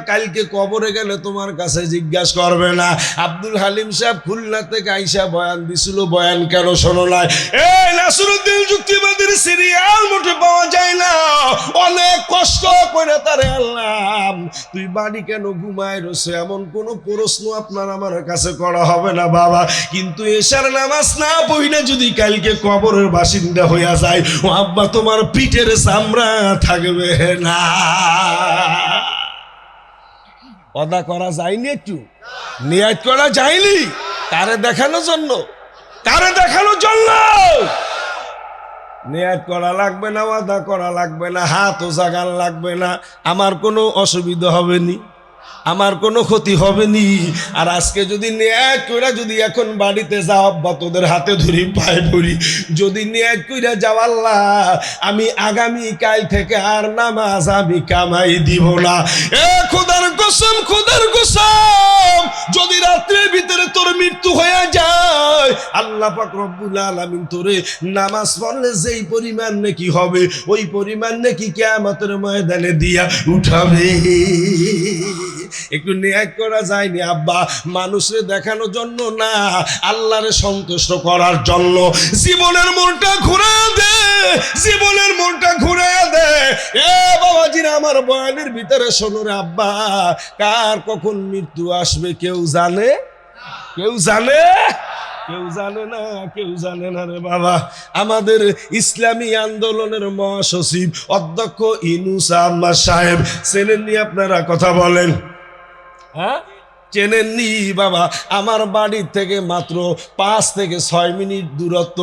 কালকে কবরে গেলে তোমার কাছে জিজ্ঞাসা করবে না আব্দুল হালিম সাহেব খুলনা থেকে আইসা বয়ান দিছিল, বয়ান কেন শোনো নাই? এই নাসিরউদ্দিন যুক্তিবাদীর সিরিয়াল মোটে পাওয়া যায় না, অনেক কষ্ট করে তারে আনলাম, তুই বাড়ি কেন ঘুমায় রয়েছে এমন কোন প্রশ্ন আপনার আমার কাছে করা হবে না বাবা। কিন্তু এশার নামাজ না পড়লে যদি কালকে কবরের বাসিন্দা হইয়া যায়, ও আব্বা তোমার পিঠের চামড়া থাকবে না। ওয়াদা করা যায়নি, একটু নিয়ত করা যায়নি, তারে দেখানোর জন্য, তারে দেখানোর জন্য। নিয়ত করা লাগবে না, ওয়াদা করা লাগবে না, হাতও জাগান লাগবে না, আমার কোনো অসুবিধা হবে নি। আমার কোনো ক্ষতি হবে নি। আর আজকে যদি নিয়াত কইরা যদি এখন বাড়িতে যাও আব্বা তোদের হাতে ধরি পায়ে ধরি, যদি নিয়াত কইরা যাও আল্লাহ আমি আগামী কাল থেকে আর নামাজ আমি কামাই দিব না। এ খোদার কসম, খোদার কসম, যদি রাত্রের ভিতরে তোর মৃত্যু হয়ে যায় আল্লাহ পাক রব্বুল আলামিন তোরে নামাজ পড়লে যেই পরিমাণ নেকি হবে ওই পরিমাণ নেকি কিয়ামতের ময়দানে দিয়া উঠাবে। একটু নিয়াত করা যায়নি আব্বা, মানুষের দেখানোর জন্য না, আল্লাহরে সন্তুষ্ট করার জন্য। জীবনের মনটা ঘুরে দে, জীবনের মনটা ঘুরে দে। এ বাবাজিরা আমার বয়ানের ভিতরে শোনো রে আব্বা, কার কখন মৃত্যু আসবে কেউ জানে? কেউ জানে? কেউ জানে না, কেউ জানে না রে বাবা। আমাদের ইসলামী আন্দোলনের মহাসচিব অধ্যক্ষ ইউনূস আহমদ সাহেব চেনেননি আপনারা? কথা বলেন। হ্যাঁ, চেনেননি বাবা? আমার বাড়ির থেকে মাত্র 5 থেকে 6 মিনিট দূরত্ব,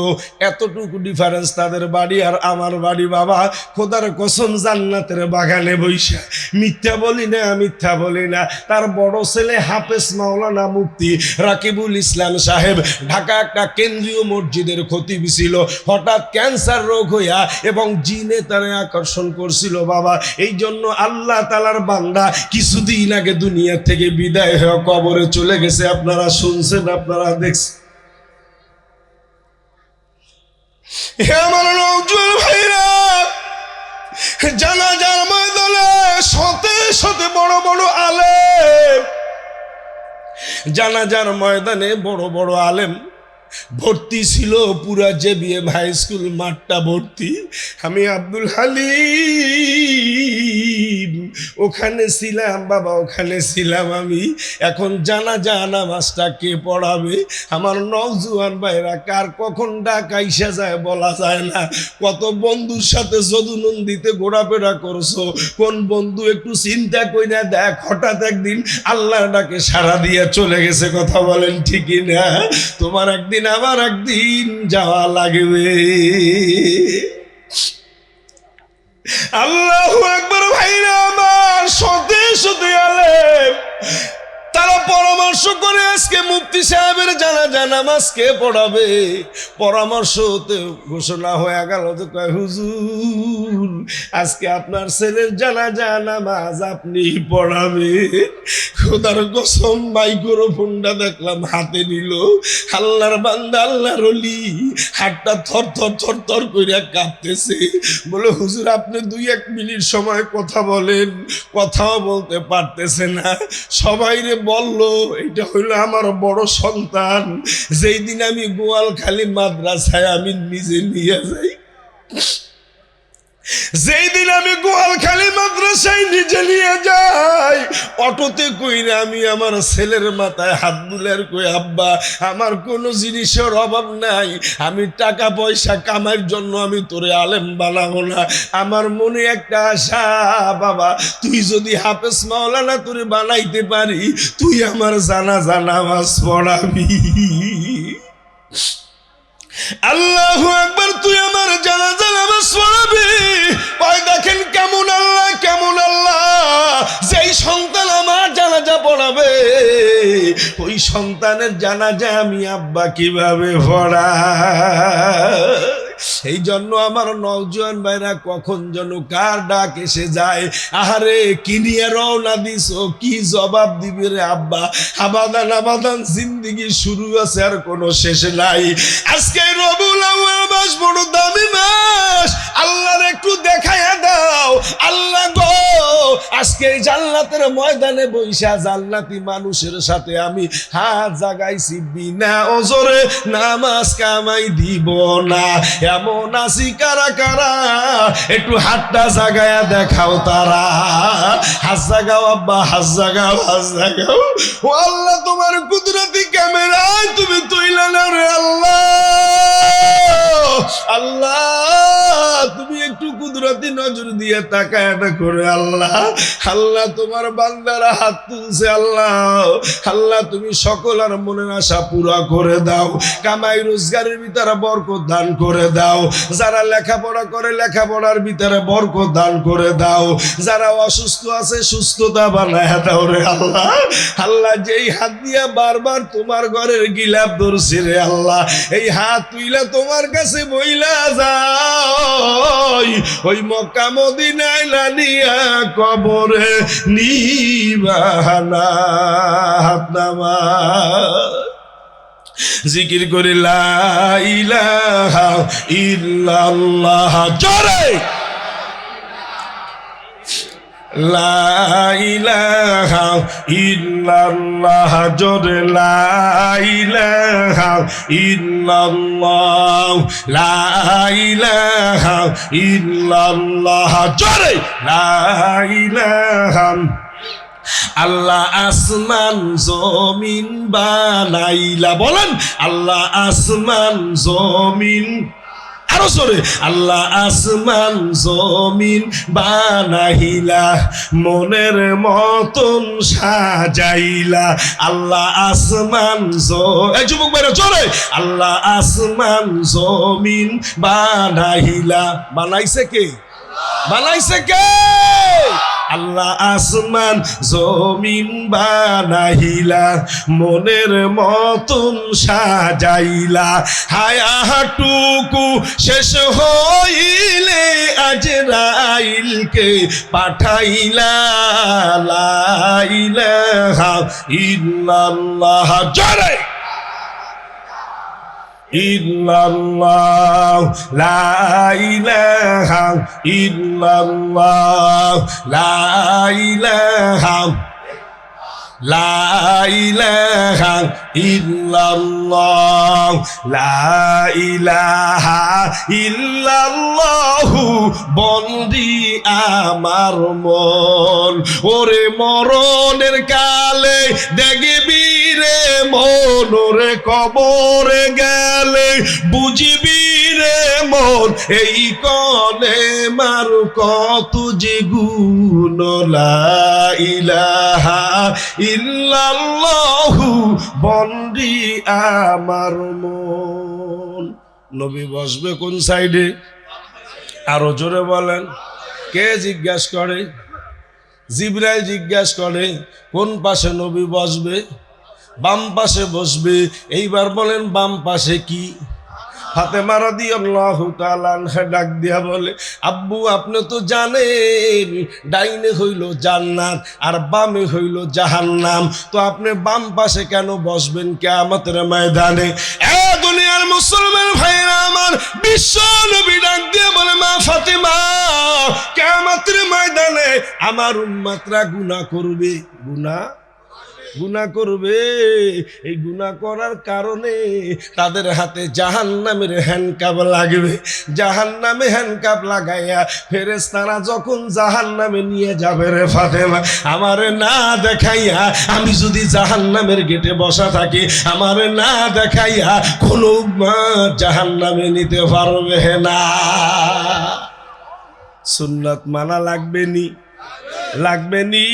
এতটুকু ডিফারেন্স তাদের বাড়ি আর আমার বাড়ি। বাবা খোদার কসম জান্নাতের বাগানে বৈশা, মিথ্যা বলি না, মিথ্যা বলি না। তার বড় ছেলে হাফেজ মাওলানা মুফতি রাকিবুল ইসলাম সাহেব ঢাকা একটা কেন্দ্রীয় মসজিদের খতিব ছিল। হঠাৎ ক্যান্সার রোগ হইয়া এবং জিনে তারে আকর্ষণ করছিল বাবা। এই জন্য আল্লাহ তাআলার বান্দা কিছুদিন আগে দুনিয়া থেকে বিদায় হয়ে কবরে চলে গেছে। আপনারা শুনছেন, আপনারা দেখছেন। আমার নওজোয়ান ভাইরা, জানাজার ময়দানে শতে শতে বড় বড় আলেম, জানাজার ময়দানে বড় বড় আলেম ভর্তি ছিল, পুরা জেবিএম হাই স্কুল মাঠটা ভর্তি। আমি আব্দুল হালিম ওখানে ছিলাম বাবা, ওখানে ছিলাম আমি। এখন জানাজা নামাজটা কে পড়াবে? আমার নওজোয়ান ভাইরা, কার কখন ডাক আইসা যায় বলা যায় না। কত বন্ধুর সাথে যদুনন্দিতে ঘোরাফেরা করছো, কোন বন্ধু একটু চিন্তা কইরা দেখ, হঠাৎ একদিন আল্লাহর ডাকে সাড়া দিয়ে চলে গেছে। কথা বলেন ঠিকই না? তোমার একদিন আমার একদিন যাওয়া লাগবে। আল্লাহু আকবার ভাইরা আমার, শতে শতে আলেম তারা পরামর্শ করে আজকে মুফতি সাহেবের জানাজা নামাজকে পড়াবে। পরামর্শতে ঘোষণা হয়ে গেল যে কয় হুজুর আজকে আপনার ছেলের জানাজা নামাজ আপনি পড়াবে। খোদার কসম মাইক্রোফোনটা দেখলাম হাতে নিল, আল্লাহর বান্দা আল্লাহর ওলি হাতটা থর থর থর থর কইরা কাঁপতেছে। বলে হুজুর আপনি 2-1 মিনিট সময় কথা বলেন। কথাও বলতে পারতেছে না। সবাই রে বললো এটা হইলো আমার বড় সন্তান, যেই দিন আমি গোয়ালখালী মাদ্রাসায় আমি নিজে নিয়ে যাই, যেই দিন আমি গোয়ালখালী মাদ্রাসায় নিজে নিয়ে যাই, অটোতে কইরা আমি আমার ছেলের মাথায় হাত বুলার কই আব্বা আমার কোনো জিনিসের অভাব নাই, আমি টাকা পয়সা কামাইয়ের জন্য আমি তোরে আলেম বানাবো না। আমার মনে একটা আশা বাবা, তুই যদি হাফেজ মাওলানা তোরে বানাইতে পারি, তুই আমার জানাজা নামাজ পড়াবি। আল্লাহু আকবার, তুই আমার জানাজা নামাজ পড়াবি। কয় দেখেন কেমন আল্লাহ, কেমন আল্লাহ, যেই সন্তান আমার জানাজা পড়াবে ওই সন্তানের জানাজা আমি আব্বা কিভাবে পড়াই? এই জন্য আমার নওজোয়ান ভাইরা কখন যেন কার ডাক এসে যায়, আহারে কি নিয়ে রওনা দিছো, কি জবাব দিবে রে আব্বা? আবাদান আবাদান জিন্দেগি শুরু আছে, আর কোনো শেষ নাই। আজকে রবিউল আউয়াল মাস বড় দামি মাস, আল্লাহর একটু দেখায়া দাও। আল্লাহ গো আজকে জান্নাতের ময়দানে বৈশা জান্নাতি মানুষের সাথে আমি হাত জাগাইছি, বিনা ওজরে নামাজ কামাই দিব না। এমন আসি কারা কারা, একটু হাতটা জাগায়া দেখাও তারা। হাত জাগাও আব্বা, হাত জাগাও, হাত জাগাও। ও আল্লাহ তোমার কুদরতি ক্যামেরায় তুমি তুইলা নাও রে আল্লাহ। আল্লাহ তুমি একটু কুদরতি নজর দিয়ে তাকায় করে আল্লাহ, আল্লাহ তোমার বান্দারা হাত তুলছে আল্লাহ, আল্লাহ তুমি সকল আর মনের আশা পুরা করে দাও, কামাই রোজগারের ভিতরে বরকত দান করে দাও, যারা লেখাপড়া করে লেখাপড়ার ভিতরে বরকত দান করে দাও, যারা অসুস্থ আছে সুস্থতা বানায় দাও রে আল্লাহ। আল্লাহ যেই হাত দিয়া বারবার তোমার ঘরের গিলাপ ধরছে রে আল্লাহ, এই হাত তুইলা তোমার কাছে বইলা যাই, ওই মক্কা মদিনায় লানিয়া কবরে নিবানা হাত নামা জিকির করে লা ইলাহা ইল্লাল্লাহ, জোরে লা ইলাহা ইল্লাল্লাহ, জোরে লা ইলাহা ইল্লাল্লাহ, লা ইলাহা ইল্লাল্লাহ, জোরে লা ইলাহা। আল্লাহ আসমান জমিন বানাইলা, বলেন আল্লাহ আসমান জমিন, আরো জোরে আল্লাহ আসমান জমিন বানাইলা, মনের মতন সাজাইলা, আল্লাহ আসমান এই যুবক ভাইরা জোরে, আল্লাহ আসমান জমিন বানাইলা, বানাইছে কে? বানাইছে কে? আল্লাহ আসমান জমিন বানাইলা, মনের মতন সাজাইলা, হায়াটুকু শেষ হইলে আজরাইলকে পাঠাইলা, লা ইলাহা ইল্লাল্লাহ, জোরে ইল্লাল্লাহ, লা ইলাহা ইল্লাল্লাহ, লা ইলাহা, লা ইলাহা ইল্লাল্লাহ, লা ইলাহা ইল্লাল্লাহু বন্দি আমার মন, ওরে মরণের কালে দেখবি রে মন, ওরে কবরে গেলে বুঝবি রে মন, এই কলে মার কত যে গুণ, লা ইলাহা ইল্লাল্লাহু বন্দি আমার মন। নবী বসবে কোন সাইডে? আরো জোরে বলেন। কে জিজ্ঞাসা করে? জিবরাইল জিজ্ঞাসা করে কোন পাশে নবী বসবে? বাম পাশে বসবে। এইবার বলেন বাম পাশে কি? ফাতেমা রাদিয়াল্লাহু তাআলা আনহা ডাক দিয়া বলে, আব্বু আপনি তো জানেন ডাইনে হইল জান্নাত আর বামে হইল জাহান্নাম, তো আপনি বাম পাশে কেন বসবেন কিয়ামতের ময়দানে? এ দুনিয়ার মুসলমান ভাইরা আমার, বিশ্ব নবী ডাক দিয়া বলে, মা ফাতেমা কিয়ামতের ময়দানে আমার উম্মতরা গুনাহ করবে, গুনাহ করবে। এই গুনাহ করার কারণে তাদের হাতে জাহান্নামের হ্যান্ডকাপ লাগবে। জাহান্নামে হ্যান্ডকাপ লাগাইয়া ফেরেশতারা যখন জাহান্নামে নিয়ে যাবে রে ফাতেমা, আমারে না দেখাইয়া, আমি যদি জাহান্নামের গেটে বসা থাকি, আমারে না দেখাইয়া কোনো জাহান্নামে নিতে পারবে না। সুন্নাত মানা লাগবে নি? লাগবে নি?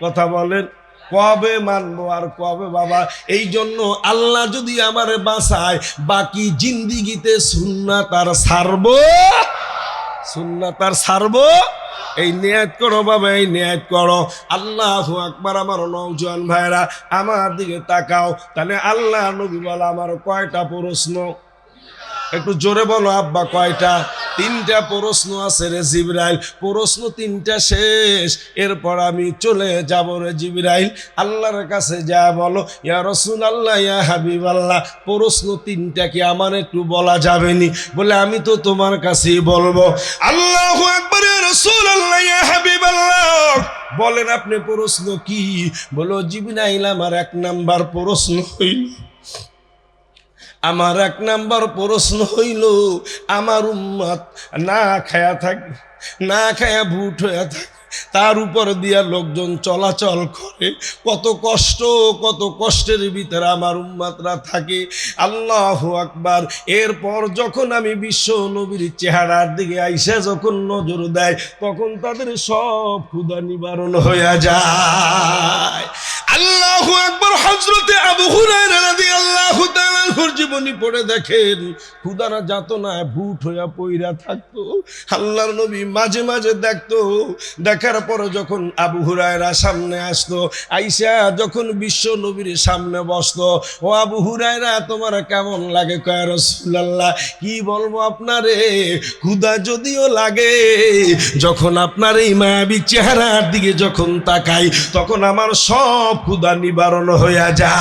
কথা বলেন, কবে মানবো আর কবে বাবা? এই জন্য আল্লাহ যদি আমারে বাঁচায়, বাকি জিন্দিগিতে সুন্নাত আর ছাড়বো, সুন্নাত আর ছাড়বো। এই নিয়াত করো বাবা, এই নিয়াত করো। আল্লাহু আকবার। আমার নওজোয়ান ভাইরা আমার দিকে তাকাও। তাহলে আল্লাহ নবী বলা আমার কয়টা প্রশ্ন? একটু জোরে বলো আব্বা, কয়টা? তিনটা প্রশ্ন আছে রে জিবরাইল। প্রশ্ন তিনটা শেষ, এরপর আমি চলে যাব রে জিবরাইল আল্লাহর কাছে। যা বলো, ইয়া রাসূলুল্লাহ, ইয়া হাবিবাল্লাহ, প্রশ্ন তিনটা কি আমার একটু বলা যাবে নি? বলে আমি তো তোমার কাছেই বলবো। আল্লাহু আকবার। ইয়া রাসূলুল্লাহ, ইয়া হাবিবাল্লাহ, বলেন আপনি প্রশ্ন কি? বলো জিবরাইল আমার এক নাম্বার প্রশ্ন হইল, আমার এক নাম্বার প্রশ্ন হইল, আমার উম্মত না খায়া থাকে, না খায়া ভুট হয়ে থাকে, তার উপর দিয়া লোকজন চলাচল করে, কত কষ্ট, কত কষ্টের ভিতরে আমার উম্মতরা থাকে। আল্লাহু আকবার। এরপর যখন আমি বিশ্ব নবীর চেহারার দিকে আইসা যখন নজর দেয়, তখন তাদের সব ক্ষুধা নিবারণ হয়ে যায়। আল্লাহু আকবার। হযরতে আবু হুরায়রা রাদিয়াল্লাহু তাআলা আনহুর জীবনী পড়ে দেখেন, ক্ষুধারা যাতনায় ভূত হইয়া পইরা থাকতো। আল্লাহর নবী মাঝে মাঝে দেখতো, দেখার পর যখন আবু হুরায়রা সামনে আসতো, আইসা যখন বিশ্ব নবীর সামনে বসতো, ও আবু হুরায়রা তোমার কেমন লাগে? কয় রাসূলুল্লাহ কি বলবো আপনারে, ক্ষুধা যদিও লাগে, যখন আপনার এই মায়াবী চেহারার দিকে যখন তাকাই, তখন আমার সব ক্ষুধা নিবারণ হইয়া যায়।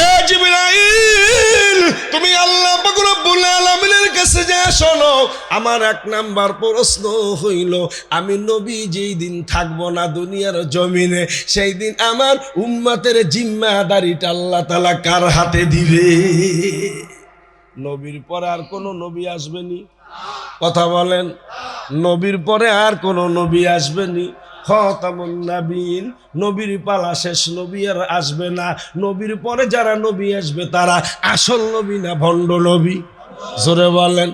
এ জিবরাইল, তুমি আল্লাহ পাক রব্বুল আলামিনের কাছে যা শোনো। আমার এক নাম্বার প্রশ্ন হইল, আমি নবী যেই দিন থাকবো না দুনিয়ার জমিনে, সেই দিন আমার উম্মতের জিম্মাদারিটা আল্লাহ তাআলা কার হাতে দিবে? নবীর পরে আর কোনো নবী আসবেনি? কথা বলেন, নবীর পরে আর কোনো নবী আসবেনি? খতামুন নবীন, নবীর পালা শেষ, নবী আর আসবে না। নবীর পরে যারা নবী আসবে তারা আসল নবী না ভণ্ড নবী? জোরে বলেন,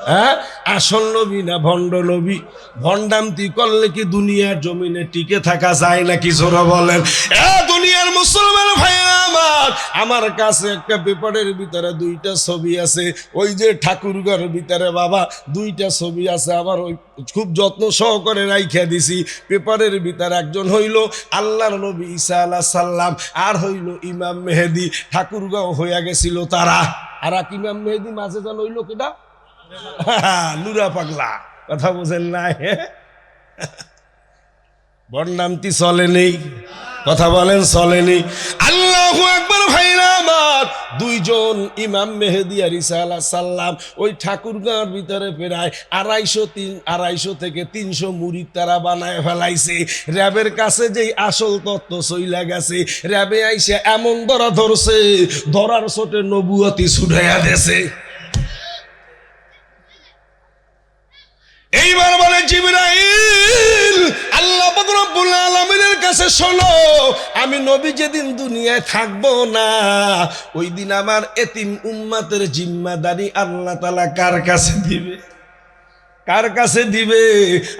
হ্যাঁ, আসল নবী না ভণ্ড নবী? ভণ্ডামতি করলে কি দুনিয়ার জমিনে টিকে থাকা যায় নাকি? জোরে বলেন। এ দুনিয়ার মুসলমান ভাইরা আমার কাছে একটা পেপারের ভিতরে দুইটা ছবি আছে, ওই যে ঠাকুরঘর ভিতরে বাবা দুইটা ছবি আছে, আবার ওই খুব যত্ন সহকারে রাইখা দিছি। পেপারের ভিতরে একজন হইল আল্লাহর নবী ঈসা আলাইহিস সালাম, আর হইল ইমাম মেহেদী। ঠাকুরগাঁও হইয়া গেছিল তারা। আর এক ইমাম মেহেদী মাঝে যেন হইল কেটা, নুরা পাগলা। কথা বুঝেন না? বর্ণামতি চলে নেই? কথা বলেন, চলে নেই? আল্লাহু আকবার। ভাইরা আমার, দুইজন ইমাম মেহেদী আর ঈসা আলাইহিস সালাম ওই ঠাকুরগাঁওর ভিতরে প্রায় 250 থেকে 300 মুরিদ তারা বানায় ফেলাইছে। র্যাবের কাছে যেই আসল তত্ত্ব চইলা গেছে, র্যাবে আইসা এমন ধরছে, ধরার ছোটে নবুয়তি ছুটাইয়া দেছে। এইবার বলে জিবরাইল, আল্লাহ পাক রব্বুল আলামিনের কাছে শোনো, আমি নবী যেদিন দুনিয়ায় থাকবো না, ওই দিন আমার এতিম উম্মতের জিম্মাদারি আল্লাহ তাআলা কার কাছে দিবে? কার কাছে দিবে?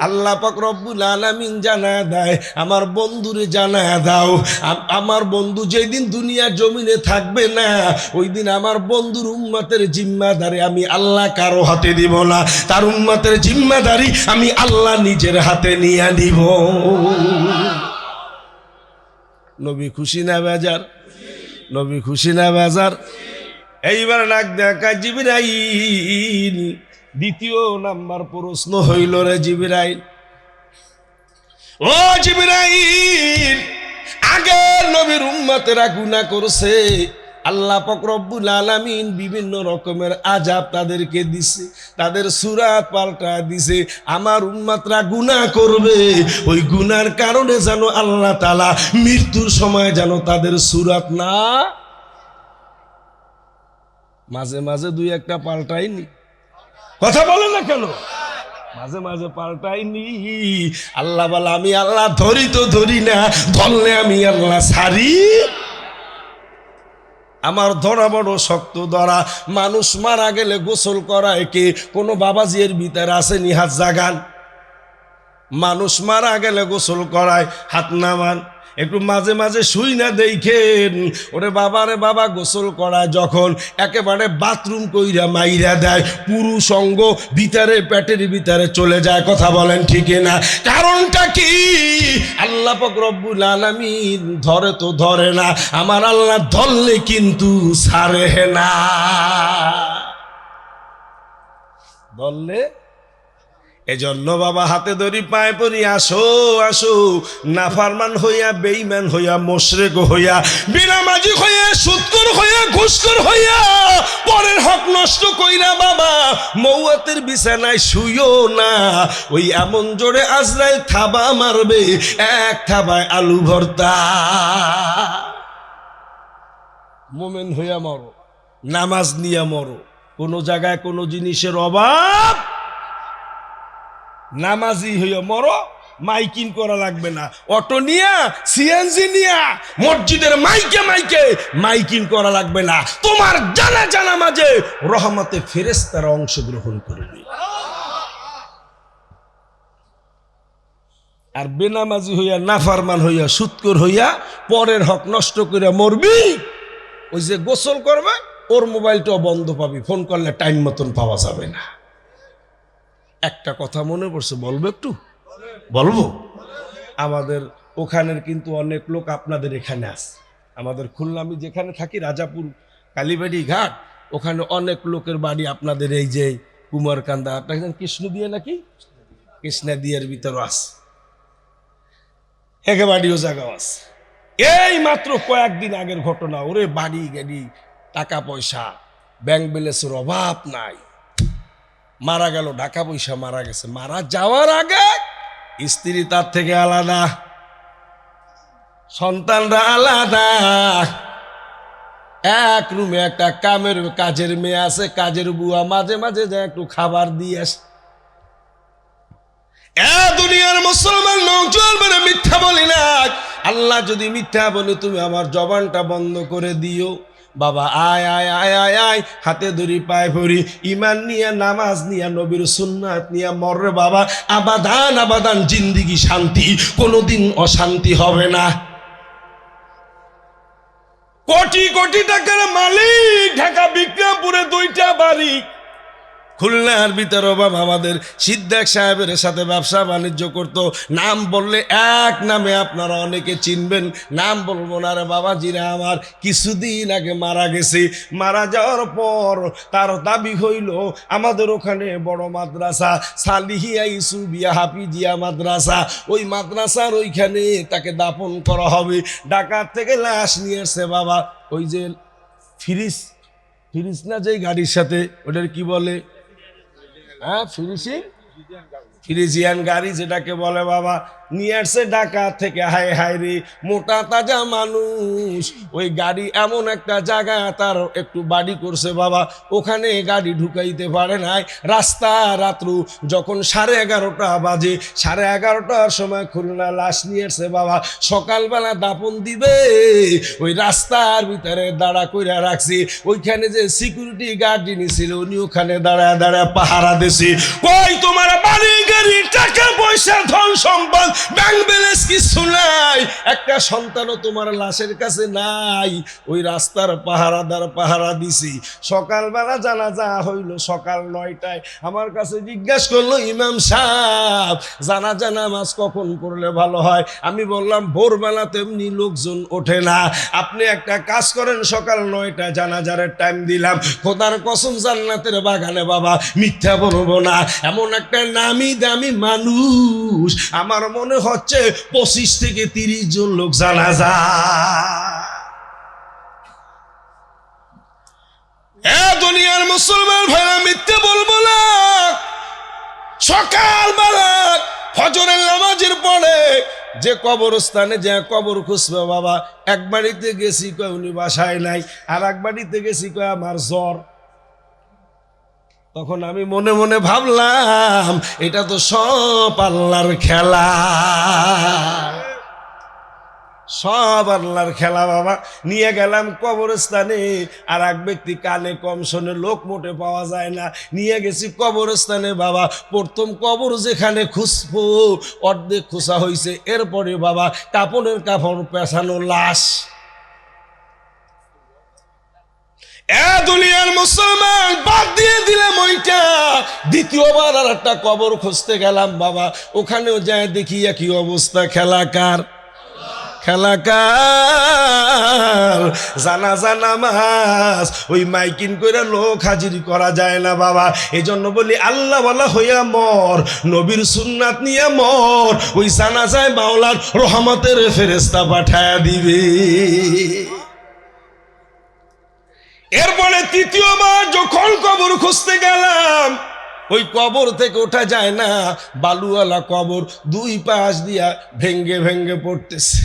আল্লাহ পাক রব্বুল আলামিন জানায়া দেয়, আমার বন্ধুরে জানায়া দাও, আমার বন্ধু যেদিন দুনিয়ার জমিনে থাকবে না, ওই দিন আমার বন্ধুর উম্মতের জিম্মাদারি আমি আল্লাহ কারো হাতে দিব না, তার উম্মতের জিম্মাদারি আমি আল্লাহ নিজের হাতে নিয়ে নিব। নবী খুশি না বেজার? নবী খুশি না বেজার? এইবার ডাক দেখা জিবরাইল। দ্বিতীয় নাম্বার প্রশ্ন হইল, রে জিবরাইল, ও জিবরাইল, আগে নবীর উম্মতেরা গুনাহ করছে, আল্লাহ পাক রব্বুল আলামিন বিভিন্ন রকমের আযাব তাদেরকে দিছে, তাদের সূরাত পাল্টা দিছে। আমার উম্মতরা গুনাহ করবে, ওই গুনার কারণে যেন আল্লাহ তাআলা মৃত্যুর সময় যেন তাদের সূরাত না, মাঝে মাঝে দুই একটা পাল্টায়নি। কথা বলে না কেন? মাঝে মাঝে পাল্টাইনি। আল্লাহ বলে, আমি আল্লাহ ধরি তো ধরি না, ধরলে আমি আল্লাহ ছাড়ি। আমার ধরা বড় শক্ত ধরা। মানুষ মারা গেলে গোসল করায় কে? কোনো বাবাজির ভিতরে আসেনি? হাত জাগান। মানুষ মারা গেলে গোসল করায়, হাত নামান। একটু মাঝে মাঝে শুই না দেখেন, ওরে বাবারে বাবা গোসল করায় যখন একেবারে বাথরুম কইরা মাইরা দেয়, পুরুষ অঙ্গ ভিতরে পেটের ভিতরে চলে যায়। কথা বলেন ঠিক না? কারণটা কি? আল্লাহ পাক রব্বুল আলামিন ধরে তো ধরে না, আমার আল্লাহ ধরলে কিন্তু ছাড়ে না। ধরলে এজন্য বাবা হাতে ধরি পায়ে পড়ি, আসো আসো, নাফরমান হইয়া, বেঈমান হইয়া, মুশরিক হইয়া, বিনামাজি হইয়া, সুদখোর হইয়া, ঘুষখোর হইয়া, পরের হক নষ্ট কইরা বাবা মৌয়াতের বিছানায় শুইও না। ওই এমন জোরে আজরাইল থাবা মারবে, এক থাবায় আলু ভর্তা। মোমেন হইয়া মরো, নামাজ নিয়ে মরো, কোনো জায়গায় কোনো জিনিসের অভাব নামাজি হইয়া মরো, মাইকিং করা লাগবে না। অটো নিয়া সিএনজি নিয়া মসজিদের মাইকে মাইকে মাইকিং করা লাগবে না। তোমার জানা মাঝে রহমতে ফেরেশতারা অংশগ্রহণ করবে। আর বেনামাজি হইয়া, নাফরমান হইয়া, সুৎখোর হইয়া পরের হক নষ্ট করে মরবি। ওই যে গোসল করবে ওর মোবাইলটাও বন্ধ পাবি, ফোন করলে টাইম মতন পাওয়া যাবে না। একটা কথা মনে পড়ছে, বলবো একটু? বলবো। আমাদের ওখানের কিন্তু অনেক লোক আপনাদের এখানে আছে। আমাদের খুলনা, আমি যেখানে থাকি রাজাপুর কালীবাড়ি ঘাট, ওখানে অনেক লোকের বাড়ি আপনাদের এই যে কুমারকান্দা, কৃষ্ণ দিয়ে নাকি কৃষ্ণা দিয়ার ভিতরও আছে, একেবারেও জায়গাও আছে। এই মাত্র কয়েকদিন আগের ঘটনা। ওরে বাড়ি গাড়ি, টাকা পয়সা, ব্যাংক ব্যালেন্সের অভাব নাই, মারা গেল, টাকা পয়সা মারা গেছে। মারা যাওয়ার আগে স্ত্রী তার থেকে আলাদা, সন্তানরা আলাদা, এক রুমে একটা কাজের মেয়ে আছে, কাজের বুয়া মাঝে মাঝে যা একটু খাবার দিয়ে আসে। দুনিয়ার মুসলমান লোক চলবে না, মিথ্যা বলি না। আল্লাহ যদি মিথ্যা বলে তুমি আমার জবানটা বন্ধ করে দিও। বাবা আয় আয় আয় আয় আয়, হাতে ধরি পায়ে ভরি, ইমান নিয়ে, নামাজ নিয়ে, নবীর সুন্নাত নিয়ে মররে বাবা, আবাদান আবাদান জিন্দিগি শান্তি, কোনোদিন অশান্তি হবে না। কোটি কোটি টাকার মালিক, ঢাকা বিক্রমপুরে 2টা বাড়ি, খুলনার ভিতরে বাবা আমাদের সিদ্দিক সাহেবের সাথে ব্যবসা বাণিজ্য করতো। নাম বললে এক নামে আপনারা অনেকে চিনবেন, নাম বলবো না রে বাবাজিরা। আমার কিছুদিন আগে মারা গেছে। মারা যাওয়ার পর তার দাবি হইল আমাদের ওখানে বড় মাদ্রাসা সালিহিয়া ইসুবিয়া হাফিজিয়া মাদ্রাসা, ওই মাদ্রাসার ওইখানে তাকে দাফন করা হবে। ঢাকা থেকে লাশ নিয়ে এসছে বাবা, ওই যে ফ্রিজ না, যে গাড়ির সাথে ওটার কি বলে, হ্যাঁ ফ্রিজিয়ান গাড়ি যেটাকে বলে বাবা, নিয়ে আসছে ঢাকা থেকে। হায় হায় রে, মোটা তাজা মানুষ। ওই গাড়ি এমন একটা জায়গা, তার একটু বাড়ি করছে বাবা, ওখানে গাড়ি ঢুকাইতে পারে নাই। রাস্তা রাত্র যখন 11:30 বাজে, 11:30টার সময় খুলনা লাশ নিয়ে আসছে বাবা। সকালবেলা দাফন দিবে, ওই রাস্তার ভিতরে দাঁড়া কইরা রাখছি। ওইখানে যে সিকিউরিটি গার্ড যিনি ছিল, উনি ওখানে দাঁড়ায় দাঁড়ায় পাহারা দিছে। কই তোমার বাড়ি গাড়ি, টাকা পয়সা, ধন সম্পদ, ব্যাংক ব্যালেন্স কিছু নাই, একটা সন্তানও তোমার লাশের কাছে নাই। ওই রাস্তার পাহারাদার পাহারা দিছি। সকালবেলা জানাজা হইল সকাল 9টায়। আমার কাছে জিজ্ঞাসা করলো, ইমাম সাহেব জানাজা নামাজ কখন পড়লে ভালো হয়? আমি বললাম ভোরবেলা, তেমনি লোকজন ওঠে না, আপনি একটা কাজ করেন, সকাল 9টায় জানাজারের টাইম দিলাম। খোদার কসম জান্নাতের বাগানে বাবা, মিথ্যা বলবো না, এমন একটা নামি দামি মানুষ, আমার মনে হচ্ছে 25 থেকে 30 জন লোক জানাজা। দুনিয়ার মুসলমান ভাইরা, মিথ্যে বলবো না। সকালবেলা ফজরের নামাজের পরে যে কবরস্থানে যে কবর খুঁজবে বাবা, এক বাড়িতে গেছি কয় উনি বাসায় নাই, আর এক বাড়িতে গেছি কয় আমার জ্বর। তখন আমি মনে মনে ভাবলাম, এটা তো সব আল্লাহর খেলা, সব আল্লাহর খেলা বাবা। নিয়ে গেলাম কবরস্থানে, আর এক ব্যক্তি কানে কম শোনে, লোক মোটে পাওয়া যায় না। নিয়ে গেছি কবরস্থানে বাবা। প্রথম কবর যেখানে খুঁজবো, অর্ধেক খোঁচা হয়েছে। এরপরে বাবা কাপড়ের কাপড় পেছানো লাশ। দুনিয়ার মুসলমান, বাদ দিয়ে দিলাম ওইটা। দ্বিতীয়বার আর একটা কবর খুঁজতে গেলাম বাবা। ওখানেও যায় দেখি একই অবস্থা। খেলাকার জানাজা নামাজ ওই মাইকিং করে লোক হাজির করা যায় না বাবা। এই জন্য বলি, আল্লাহ ওয়ালা হইয়া মর, নবীর সুন্নাত নিয়ে মর, ওই জানাজায় মাওলার রহমতের ফেরেশতা পাঠায়া দিবে। এরপরে তৃতীয়বার যখন কবর খুঁজতে গেলাম, ওই কবর থেকে ওঠা যায় না, বালুওয়ালা কবর, 2 পাশ দিয়া ভেঙ্গে ভেঙ্গে পড়তেছে।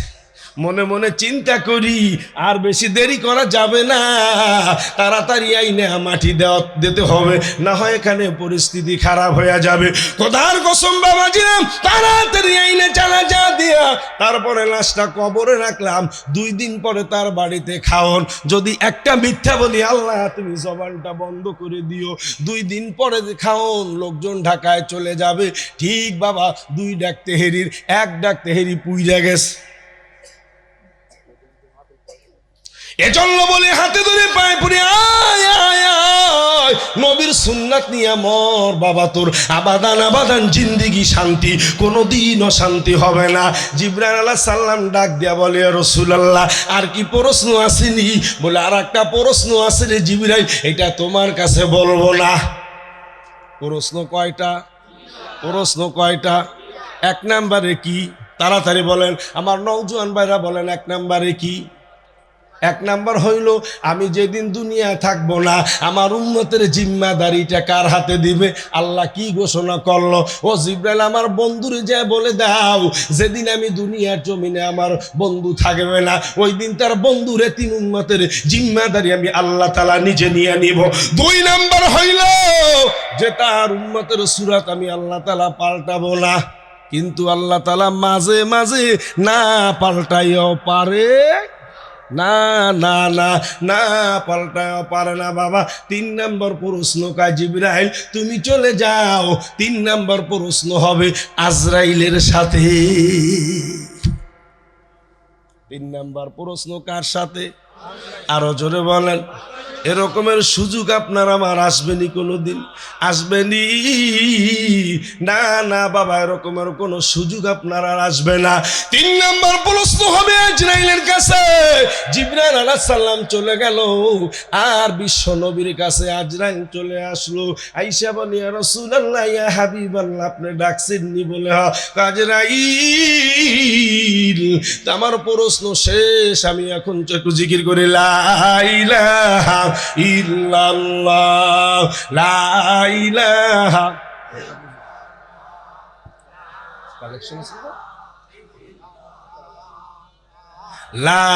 মনে মনে চিন্তা করি আর বেশি দেরি করা যাবে না, তাড়াতাড়ি আইনে মাটি দিতে হবে, না হয় এখানে পরিস্থিতি খারাপ হয়ে যাবে। খোদার কসম বাবাজিরাম, তাড়াতাড়ি আইনে জানাজা দিয়া তারপরে লাশটা কবরে রাখলাম। 2 দিন পরে তার বাড়িতে খাওন। যদি একটা মিথ্যা বলি, আল্লাহ তুমি জবানটা বন্ধ করে দিও। 2 দিন পরে খাওন, লোকজন ঢাকায় চলে যাবে। ঠিক বাবা, 2 ডাক তেহেরির 1 ডাক তেহেরি পুইরা গেছে। এজন্য বলে হাতে ধরে পায়ে পড়ে আয় আয় আয়, নবীর সুন্নাত নিয়ে মর বাবা, তোর আবাদান আবাদান জিন্দেগি শান্তি, কোনোদিনও শান্তি হবে না। জিবরাইল আলাইহিস সালাম ডাক দিয়া বলে, রাসূলুল্লাহ আর কি প্রশ্ন আসেনি? বলে আর একটা প্রশ্ন আছে রে জিবরাইল, এটা তোমার কাছে বলবো না। প্রশ্ন কয়টা? প্রশ্ন কয়টা? 1 নম্বরে কি? তাড়াতাড়ি বলেন আমার নওজোয়ান ভাইরা বলেন, 1 নম্বরে কি? 1 নাম্বার হইল, আমি যেদিন দুনিয়ায় থাকবো না, আমার উম্মতের জিম্মাদারিটা কার হাতে দিবে? আল্লাহ কি ঘোষণা করলো? ও জিবরাইল, আমার বন্ধুরে যা বলে দাও, যেদিন আমি দুনিয়ার জমিনে আমার বন্ধু থাকবে না, ওই দিন তার বন্ধুরে 3 উম্মতের জিম্মাদারি আমি আল্লাহ তাআলা নিজে নিয়ে নিব। 2 নাম্বার হইল যে তার উম্মতের সূরাত আমি আল্লাহ তাআলা পাল্টাবো না, কিন্তু আল্লাহ তাআলা মাঝে মাঝে না পাল্টাইও পারে না, না না না পাল্টাও পারে না বাবা। 3 নম্বর প্রশ্ন কাজ জিবরাইল তুমি চলে যাও। 3 নম্বর প্রশ্ন হবে আজরাইলের সাথে। 3 নম্বর প্রশ্ন কার সাথে? আরো জোরে বলেন। এরকমের সুযোগ আপনার আমার আসবেনি কোনোদিন? আসবেনি না, না বাবা, এরকমের কোনো সুযোগ আপনার আর আসবে না। 3 নম্বর প্রশ্ন হবে আজরাইলের কাছে। জিবরাইল আলাইহিস সালাম চলে গেল, আর বিশ্ব নবীর কাছে আজরাইল চলে আসলো। আয়েশা বলে, ইয়া রাসূলুল্লাহ, ইয়া হাবিবাল্লাহ, আপনি ডাকছেননি? বলে হ্যাঁ। আজরাইল আমার প্রশ্ন শেষ, আমি এখন একটু জিকির করি লা ইলাহা ইল্লাল্লাহ, লা ইলাহা। কালেকশন আছে না? লা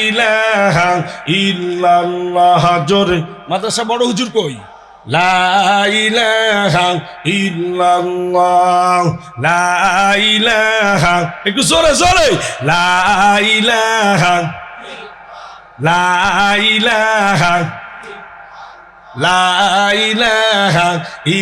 ইলাহা ইল্লাল্লাহ। জোরে মাদ্রাসা বড় হুজুর কই? লা ইলাহা ইল্লাল্লাহ, লা ইলাহা। একটু জোরে জোরে। লা ইলাহা, লা ইলাহা, লা ইলাহা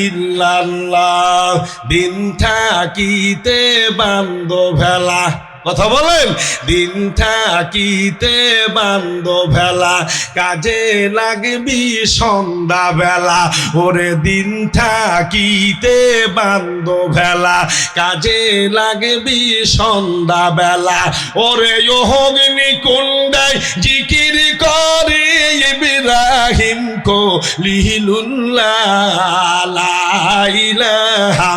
ইল্লাল্লাহ। দিন থাকিতে বান্ধব ভেলা, কথা বলেন। দিন থাকিতে বান্ধব ভেলা, কাজে লাগবি সন্ধ্যা বেলা। ওরে দিন থাকিতে বান্ধব ভেলা, কাজে লাগবি সন্ধ্যা বেলা। ওরে অগ্নি কুণ্ডায় জিকির করে ইব্রাহিম কলিলুল্লাহ, লা ইলাহা